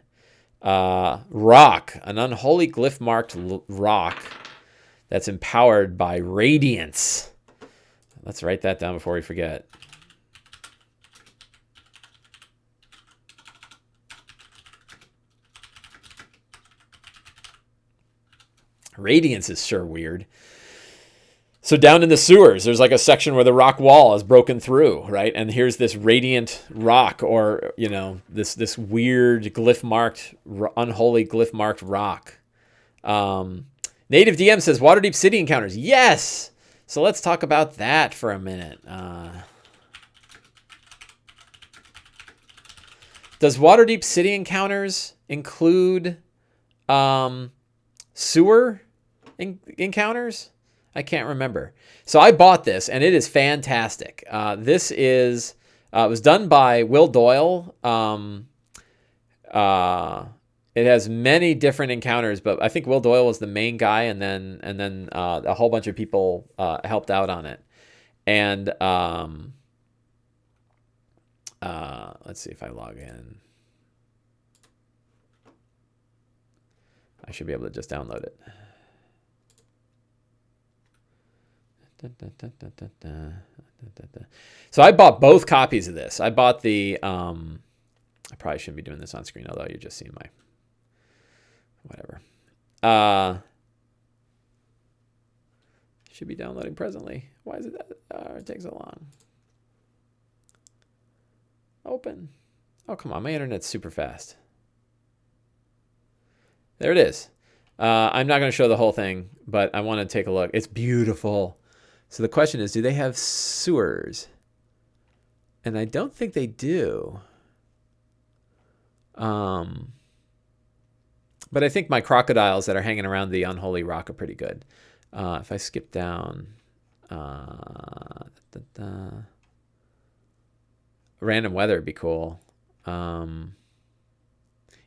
[SPEAKER 1] Rock. An unholy glyph marked rock that's empowered by radiance. Let's write that down before we forget. Radiance is sure weird. So down in the sewers, there's like a section where the rock wall is broken through, right? And here's this radiant rock, or, you know, this weird glyph-marked, unholy glyph-marked rock. Native DM says, Waterdeep city encounters. Yes! So let's talk about that for a minute. Does Waterdeep city encounters include sewer encounters? I can't remember. So I bought this, and it is fantastic. This is it was done by Will Doyle. It has many different encounters, but I think Will Doyle was the main guy, and then a whole bunch of people helped out on it. And let's see if I log in. I should be able to just download it. So I bought both copies of this. I bought the I probably shouldn't be doing this on screen, although you're just seeing my whatever. Should be downloading presently. Why is it that it takes so long? Open. Oh, come on, my internet's super fast. There it is. I'm not going to show the whole thing, but I want to take a look. It's beautiful. So the question is, do they have sewers? And I don't think they do. But I think my crocodiles that are hanging around the unholy rock are pretty good. If I skip down, random weather would be cool.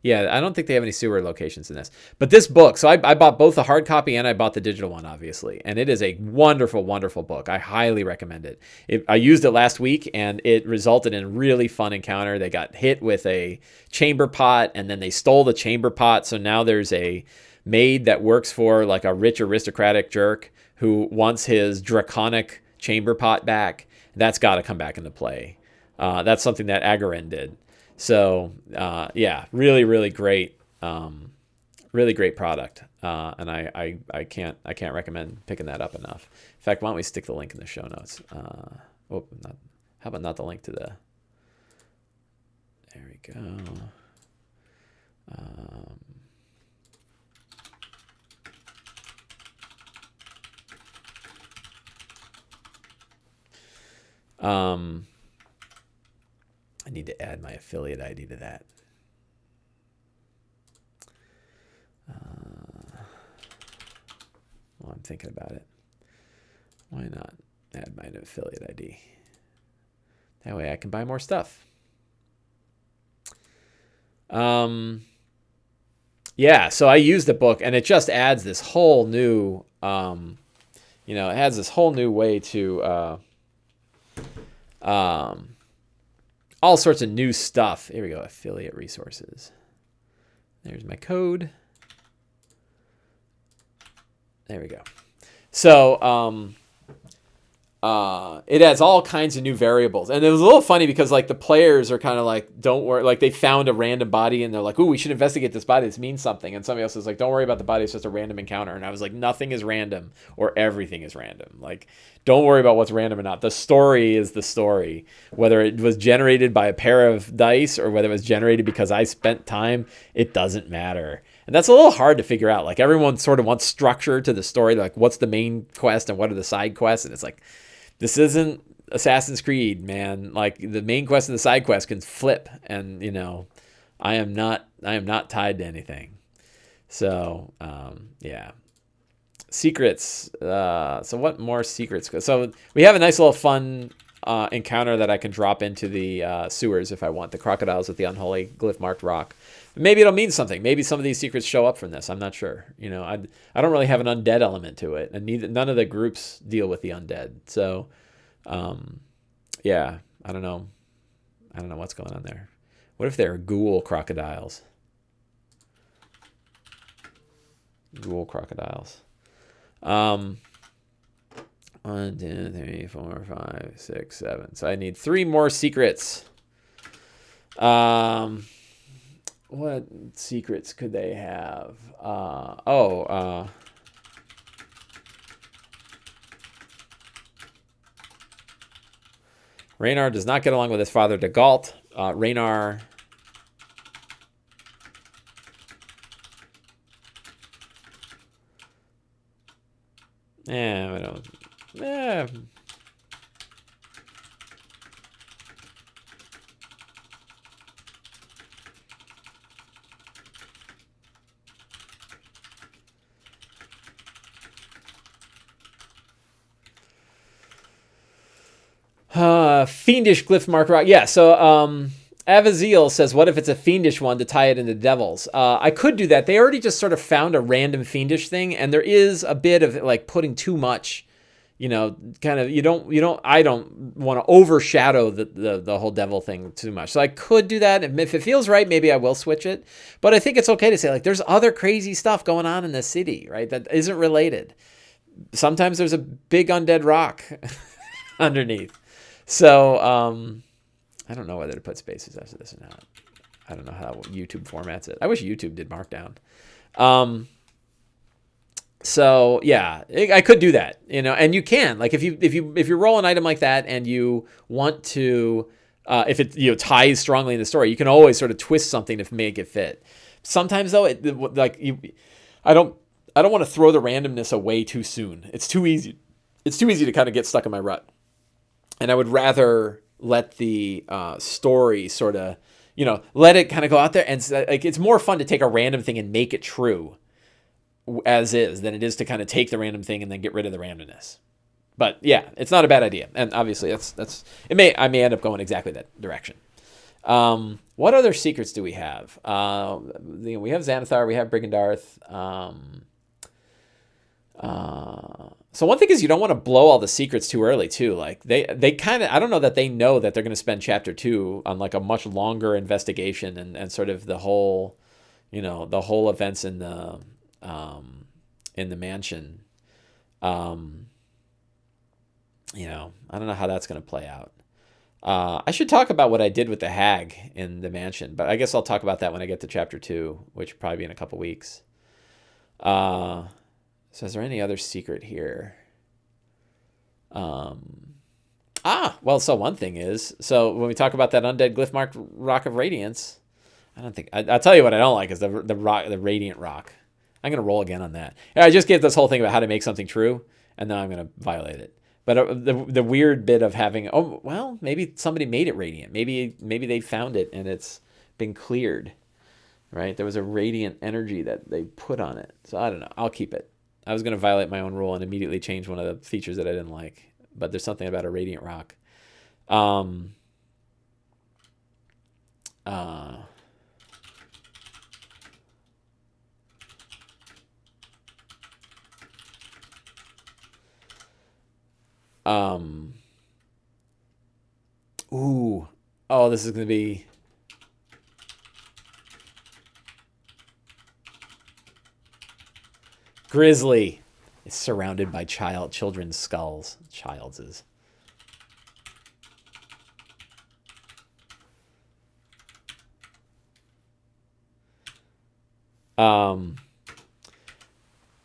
[SPEAKER 1] Yeah, I don't think they have any sewer locations in this. But this book, so I bought both the hard copy and I bought the digital one, obviously. And it is a wonderful, wonderful book. I highly recommend it. I used it last week, and it resulted in a really fun encounter. They got hit with a chamber pot, and then they stole the chamber pot. So now there's a maid that works for like a rich aristocratic jerk who wants his draconic chamber pot back. That's got to come back into play. That's something that Agron did. So yeah, really, really great, really great product, and I can't recommend picking that up enough. In fact, why don't we stick the link in the show notes? How about not the link to the? There we go. I need to add my affiliate ID to that. Well, I'm thinking about it. Why not add my affiliate ID? That way I can buy more stuff. Yeah, so I used the book, and it just adds this whole new, it adds this whole new way to, all sorts of new stuff. Here we go, affiliate resources. There's my code. There we go. So it has all kinds of new variables. And it was a little funny because like the players are kind of like, don't worry, like they found a random body and they're like, ooh, we should investigate this body. This means something. And somebody else is like, don't worry about the body. It's just a random encounter. And I was like, nothing is random or everything is random. Like, don't worry about what's random or not. The story is the story. Whether it was generated by a pair of dice or whether it was generated because I spent time, it doesn't matter. And that's a little hard to figure out. Like everyone sort of wants structure to the story. Like what's the main quest and what are the side quests? And it's like, this isn't Assassin's Creed, man. Like the main quest and the side quest can flip, and you know, I am not tied to anything. So yeah, secrets. So what more secrets? So we have a nice little fun encounter that I can drop into the sewers if I want. The crocodiles with the unholy glyph marked rock. Maybe it'll mean something. Maybe some of these secrets show up from this. I'm not sure. You know, I don't really have an undead element to it, and none of the groups deal with the undead. So, yeah, I don't know. I don't know what's going on there. What if they're ghoul crocodiles? Ghoul crocodiles. 1, 2, 3, 4, 5, 6, 7. So I need 3 more secrets. What secrets could they have? Raynar does not get along with his father, Delt. Raynar... I don't... Fiendish glyph mark rock. Yeah, so Avaziel says, what if it's a fiendish one to tie it into devils? I could do that. They already just sort of found a random fiendish thing, and there is a bit of like putting too much, you know, kind of, I don't want to overshadow the whole devil thing too much. So I could do that. If it feels right, maybe I will switch it. But I think it's okay to say, like, there's other crazy stuff going on in the city, right, that isn't related. Sometimes there's a big undead rock underneath. So, I don't know whether to put spaces after this or not. I don't know how YouTube formats it. I wish YouTube did Markdown. So yeah, I could do that, you know, and you can, like, if you roll an item like that and you want to, if it, you know, ties strongly in the story, you can always sort of twist something to make it fit. Sometimes though, I don't want to throw the randomness away too soon. It's too easy. It's too easy to kind of get stuck in my rut. And I would rather let the story sort of, you know, let it kind of go out there. And like, it's more fun to take a random thing and make it true as is than it is to kind of take the random thing and then get rid of the randomness. But yeah, it's not a bad idea. And obviously I may end up going exactly that direction. What other secrets do we have? We have Xanathar, we have Brigandarth. So one thing is you don't want to blow all the secrets too early too. Like they kind of, I don't know that they know that they're going to spend chapter 2 on like a much longer investigation and sort of the whole, you know, the whole events in the mansion. You know, I don't know how that's going to play out. I should talk about what I did with the hag in the mansion, but I guess I'll talk about that when I get to chapter 2, which will probably be in a couple weeks. So is there any other secret here? Well, so one thing is, so when we talk about that undead glyph marked rock of radiance, I don't think, I'll tell you what I don't like is the radiant rock. I'm going to roll again on that. I just gave this whole thing about how to make something true, and now I'm going to violate it. But the weird bit of having, oh, well, maybe somebody made it radiant. Maybe they found it and it's been cleared, right? There was a radiant energy that they put on it. So I don't know. I'll keep it. I was going to violate my own rule and immediately change one of the features that I didn't like. But there's something about a radiant rock. This is going to be... Grizzly. It's surrounded by children's skulls. Child's is.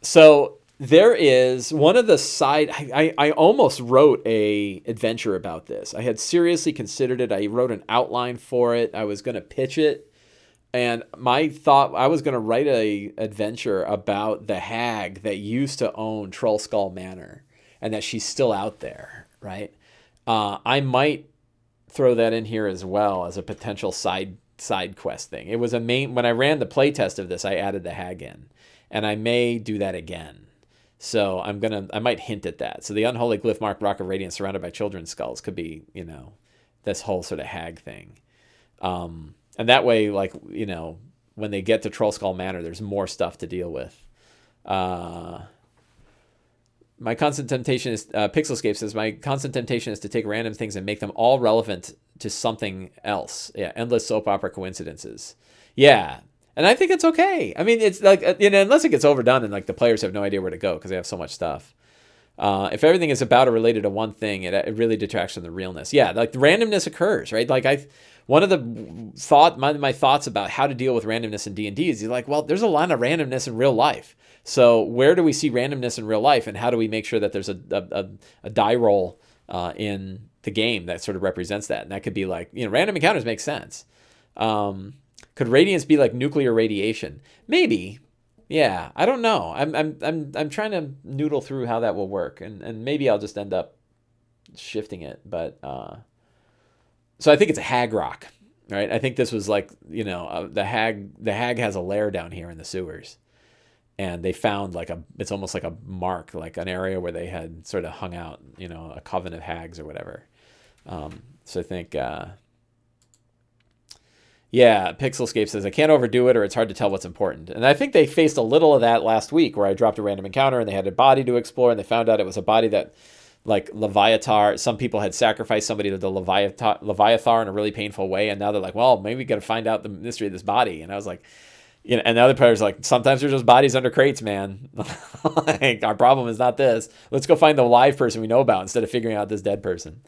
[SPEAKER 1] So there is one of the side. I almost wrote a adventure about this. I had seriously considered it. I wrote an outline for it. I was going to pitch it, and my thought I was going to write a adventure about the hag that used to own Trollskull Manor, and that she's still out there. Right? I might throw that in here as well as a potential side quest thing. It was a main when I ran the playtest of this. I added the hag in, and I may do that again. So I might hint at that. So the unholy glyph marked rock of radiance surrounded by children's skulls could be, this whole sort of hag thing. And that way, like, when they get to Trollskull Manor, there's more stuff to deal with. My constant temptation is, Pixelscape says, my constant temptation is to take random things and make them all relevant to something else. Yeah, endless soap opera coincidences. Yeah. And I think it's okay. I mean, it's like, unless it gets overdone and like the players have no idea where to go because they have so much stuff. If everything is about or related to one thing, it really detracts from the realness. Yeah, like the randomness occurs, right? Like one of my thoughts about how to deal with randomness in D&D is like, well, there's a lot of randomness in real life. So where do we see randomness in real life, and how do we make sure that there's a die roll in the game that sort of represents that? And that could be like, random encounters make sense. Could radiance be like nuclear radiation? Maybe. Yeah, I don't know. I'm trying to noodle through how that will work, and maybe I'll just end up shifting it. But so I think it's a hag rock, right? I think this was like the hag has a lair down here in the sewers, and they found it's almost like a mark, like an area where they had sort of hung out, a coven of hags or whatever. So I think. Yeah, Pixelscape says, I can't overdo it or it's hard to tell what's important. And I think they faced a little of that last week where I dropped a random encounter and they had a body to explore, and they found out it was a body that, like, Leviathar, some people had sacrificed somebody to the Leviathar in a really painful way, and now they're like, well, maybe we got to find out the mystery of this body. And I was like, and the other player's like, sometimes there's just bodies under crates, man. Like, our problem is not this. Let's go find the live person we know about instead of figuring out this dead person.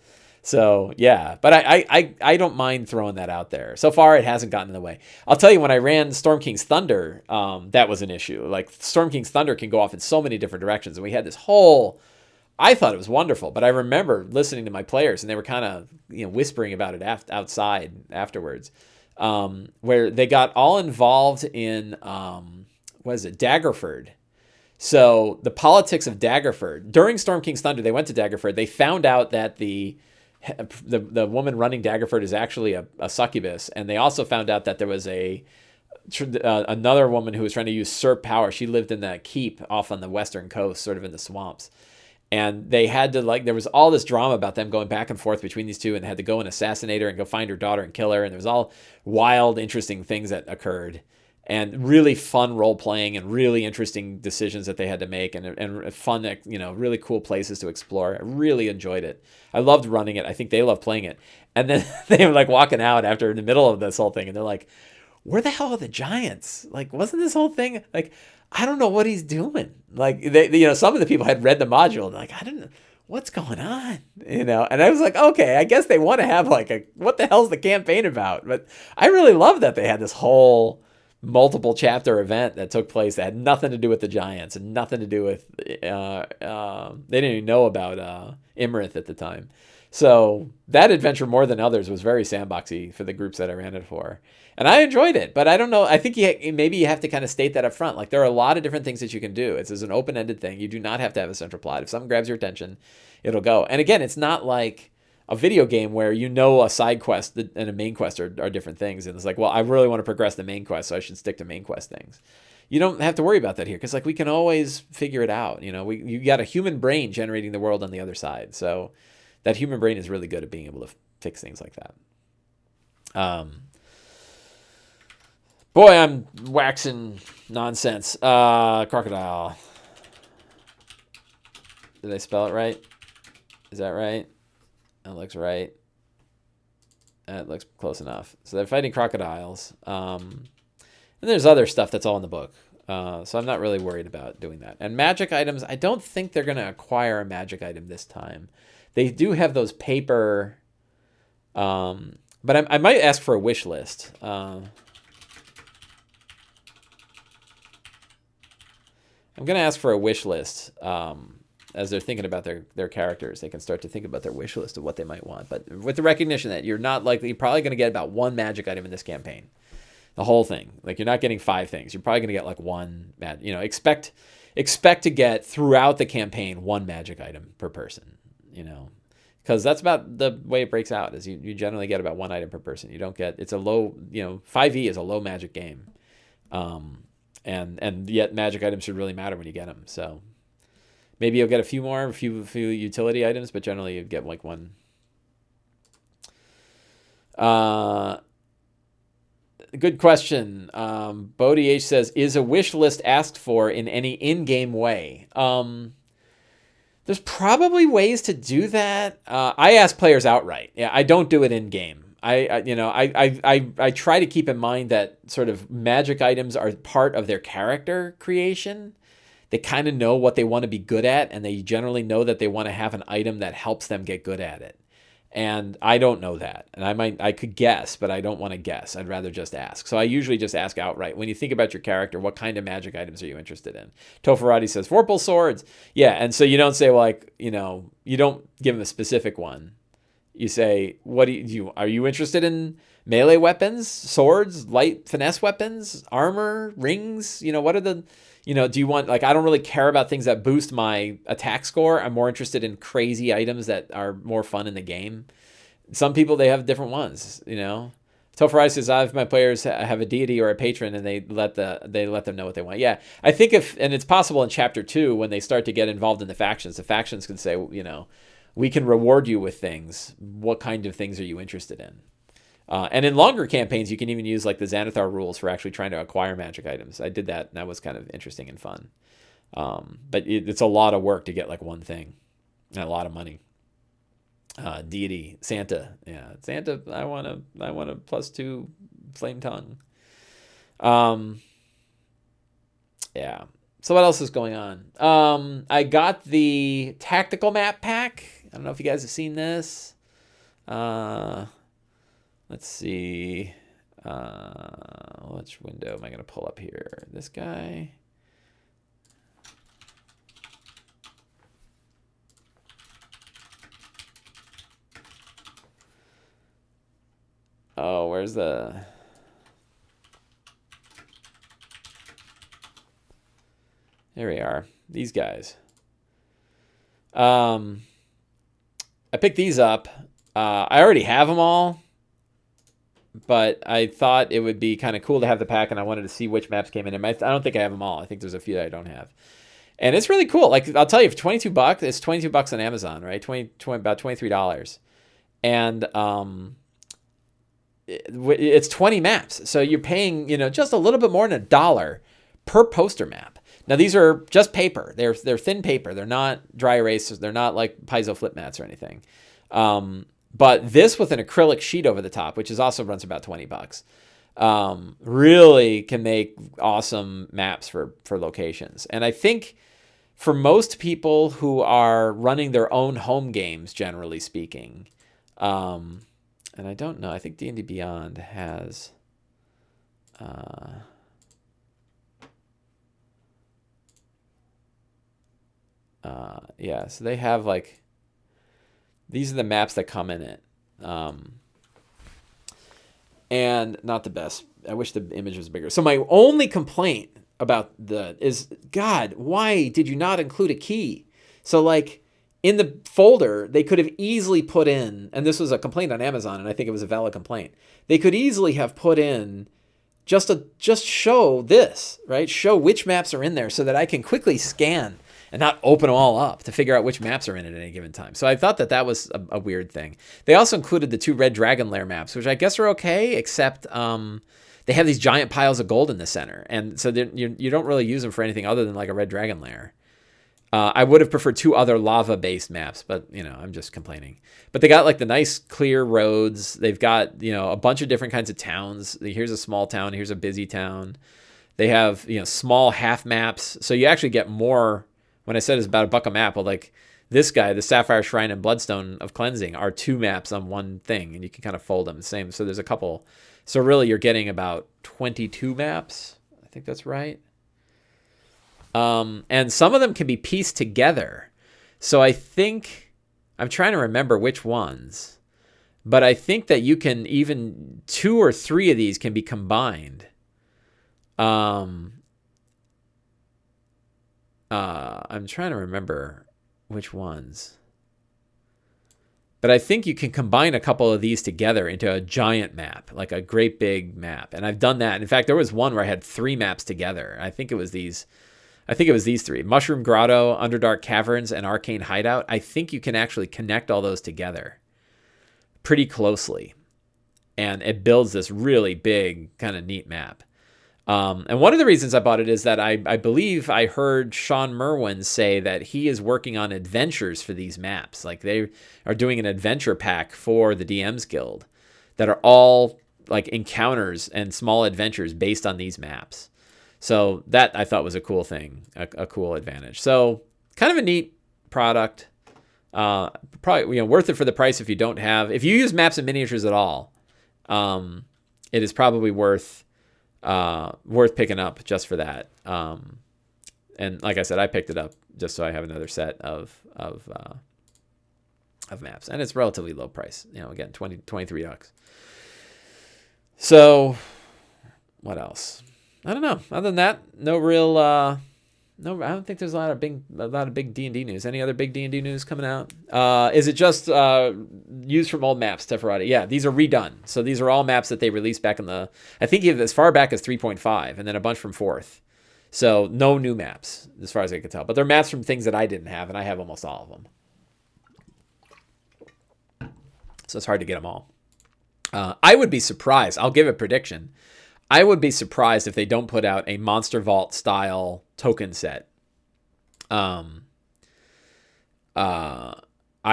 [SPEAKER 1] So, yeah, but I don't mind throwing that out there. So far, it hasn't gotten in the way. I'll tell you, when I ran Storm King's Thunder, that was an issue. Like, Storm King's Thunder can go off in so many different directions. And we had this whole... I thought it was wonderful, but I remember listening to my players, and they were kind of whispering about it outside afterwards, where they got all involved in, Daggerford. So, the politics of Daggerford. During Storm King's Thunder, they went to Daggerford. They found out that the woman running Daggerford is actually a succubus, and they also found out that there was another woman who was trying to usurp power. She lived in that keep off on the western coast, sort of in the swamps, and they had to there was all this drama about them going back and forth between these two, and they had to go and assassinate her and go find her daughter and kill her, and there was all wild, interesting things that occurred. And really fun role playing and really interesting decisions that they had to make, and fun, really cool places to explore. I really enjoyed it. I loved running it. I think they loved playing it. And then they were walking out after in the middle of this whole thing, and they're like, "Where the hell are the giants? Wasn't this whole thing I don't know what he's doing." Some of the people had read the module and I don't know what's going on, And I was like, okay, I guess they want to have what the hell's the campaign about? But I really love that they had this whole multiple chapter event that took place that had nothing to do with the giants and nothing to do with they didn't even know about Imrith at the time. So that adventure, more than others, was very sandboxy for the groups that I ran it for, and I enjoyed it. But I don't know, I think maybe you have to kind of state that up front. There are a lot of different things that you can do. It's an open-ended thing. You do not have to have a central plot. If something grabs your attention, it'll go. And again, it's not like a video game where a side quest and a main quest are different things. And it's like, well, I really want to progress the main quest, so I should stick to main quest things. You don't have to worry about that here because we can always figure it out. You got a human brain generating the world on the other side. So that human brain is really good at being able to fix things like that. Boy, I'm waxing nonsense. Crocodile. Did I spell it right? Is that right? That looks right. That looks close enough. So they're fighting crocodiles. And there's other stuff that's all in the book. So I'm not really worried about doing that. And magic items, I don't think they're going to acquire a magic item this time. They do have those paper, but I might ask for a wish list. I'm going to ask for a wish list as they're thinking about their characters. They can start to think about their wish list of what they might want. But with the recognition that you're probably going to get about one magic item in this campaign. The whole thing. Like, you're not getting 5 things. You're probably going to get like one, expect to get throughout the campaign 1 magic item per person, because that's about the way it breaks out, is you generally get about 1 item per person. You don't get, it's a low, 5e is a low magic game. And yet magic items should really matter when you get them. So maybe you'll get a few utility items, but generally you get like 1. Good question. Bodhi H says, is a wish list asked for in any in-game way? There's probably ways to do that. I ask players outright. Yeah, I don't do it in-game. I try to keep in mind that sort of magic items are part of their character creation. They kind of know what they want to be good at, and they generally know that they want to have an item that helps them get good at it. And I don't know that. And I could guess, but I don't want to guess. I'd rather just ask. So I usually just ask outright. When you think about your character, what kind of magic items are you interested in? Tofarati says, Vorpal swords. Yeah, and so you don't say, you don't give them a specific one. You say, are you interested in melee weapons, swords, light finesse weapons, armor, rings? What are the... do you want, I don't really care about things that boost my attack score. I'm more interested in crazy items that are more fun in the game. Some people, they have different ones, Tofarai says, my players have a deity or a patron, and they let them know what they want. Yeah, I think and it's possible in Chapter 2, when they start to get involved in the factions can say, we can reward you with things. What kind of things are you interested in? And in longer campaigns, you can even use like the Xanathar rules for actually trying to acquire magic items. I did that, and that was kind of interesting and fun. But it's a lot of work to get like one thing, and a lot of money. Deity, Santa, yeah, Santa. I want a +2 flame tongue. Yeah. So what else is going on? I got the tactical map pack. I don't know if you guys have seen this. Let's see. Which window am I going to pull up here? This guy. Oh, where's the... There we are. These guys. I picked these up. I already have them all, but I thought it would be kind of cool to have the pack, and I wanted to see which maps came in. And I don't think I have them all. I think there's a few that I don't have. And it's really cool. Like, I'll tell you, for $22, it's $22 on Amazon, right? About $23. And it's 20 maps. So you're paying, just a little bit more than $1 per poster map. Now, these are just paper. They're thin paper. They're not dry erasers. They're not like piezo flip mats or anything. But this with an acrylic sheet over the top, which also runs about $20, really can make awesome maps for locations. And I think for most people who are running their own home games, generally speaking, and I don't know, I think D&D Beyond has... yeah, so they have like, these are the maps that come in it. And not the best. I wish the image was bigger. So my only complaint about is, God, why did you not include a key? So like in the folder, they could have easily put in, and this was a complaint on Amazon, and I think it was a valid complaint. They could easily have put in just show this, right? Show which maps are in there so that I can quickly scan and not open them all up to figure out which maps are in it at any given time. So I thought that was a weird thing. They also included the 2 Red Dragon Lair maps, which I guess are okay, except they have these giant piles of gold in the center. And so you don't really use them for anything other than like a Red Dragon Lair. I would have preferred 2 other lava-based maps, but, I'm just complaining. But they got like the nice clear roads. They've got, a bunch of different kinds of towns. Here's a small town. Here's a busy town. They have, small half maps. So you actually get more. When I said it's about $1 a map, well, like this guy, the Sapphire Shrine and Bloodstone of Cleansing are 2 maps on one thing, and you can kind of fold them the same. So there's a couple. So really you're getting about 22 maps. I think that's right. And some of them can be pieced together. So I think, I'm trying to remember which ones, but I think that you can even 2 or 3 of these can be combined. I'm trying to remember which ones, but I think you can combine a couple of these together into a giant map, like a great big map. And I've done that. In fact, there was one where I had 3 maps together. I think it was these 3: Mushroom Grotto, Underdark Caverns, and Arcane Hideout. I think you can actually connect all those together pretty closely, and it builds this really big kind of neat map. And one of the reasons I bought it is that I believe I heard Sean Merwin say that he is working on adventures for these maps. Like they are doing an adventure pack for the DMs Guild that are all like encounters and small adventures based on these maps. So that I thought was a cool thing, a cool advantage. So kind of a neat product. Probably worth it for the price if you don't have. If you use maps and miniatures at all, it is probably worth picking up just for that. And like I said, I picked it up just so I have another set of maps, and it's relatively low price. Again, $23. So what else? I don't know. Other than that, no real. No, I don't think there's a lot of big D&D news. Any other big D&D news coming out? Is it just used from old maps, Teferati? Yeah, these are redone. So these are all maps that they released back in the, I think as far back as 3.5, and then a bunch from 4th. So no new maps, as far as I can tell. But they're maps from things that I didn't have, and I have almost all of them. So it's hard to get them all. I would be surprised. I'll give a prediction. I would be surprised if they don't put out a Monster Vault style token set. I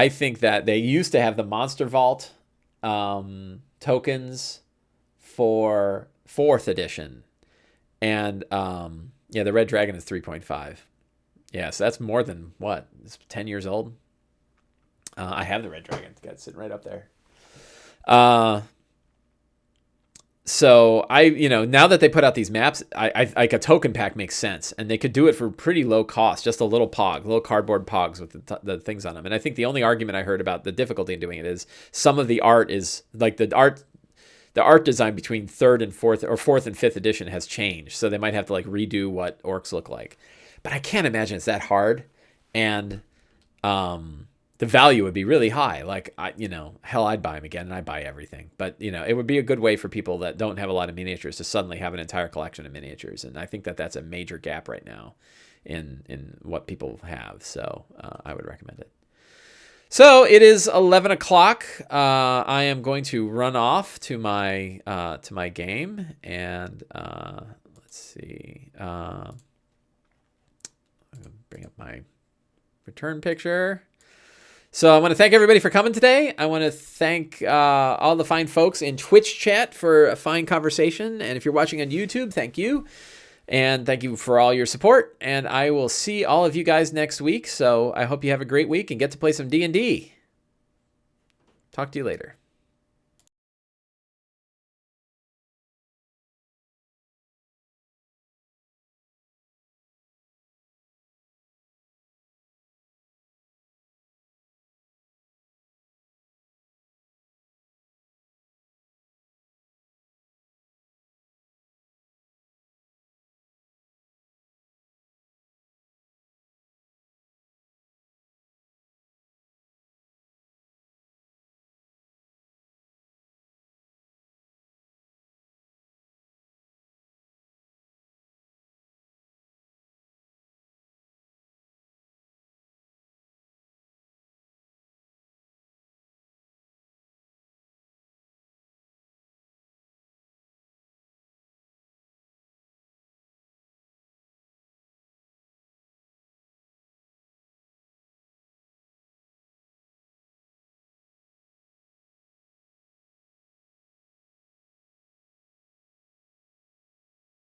[SPEAKER 1] think that they used to have the Monster Vault tokens for 4th edition. And the Red Dragon is 3.5. Yeah, so that's more than what? It's 10 years old. I have the Red Dragon. It's sitting right up there. So now that they put out these maps, I like a token pack makes sense, and they could do it for pretty low cost, just a little cardboard pogs with the things on them. And I think the only argument I heard about the difficulty in doing it is some of the art is like the art design between 3rd and 4th or 4th and 5th edition has changed, so they might have to like redo what orcs look like. But I can't imagine it's that hard, and the value would be really high. Like, hell, I'd buy them again, and I buy everything. But, it would be a good way for people that don't have a lot of miniatures to suddenly have an entire collection of miniatures. And I think that that's a major gap right now in what people have. So I would recommend it. So it is 11 o'clock. I am going to run off to my game. And let's see. I'm going to bring up my return picture. So I want to thank everybody for coming today. I want to thank all the fine folks in Twitch chat for a fine conversation. And if you're watching on YouTube, thank you. And thank you for all your support. And I will see all of you guys next week. So I hope you have a great week and get to play some D&D. Talk to you later.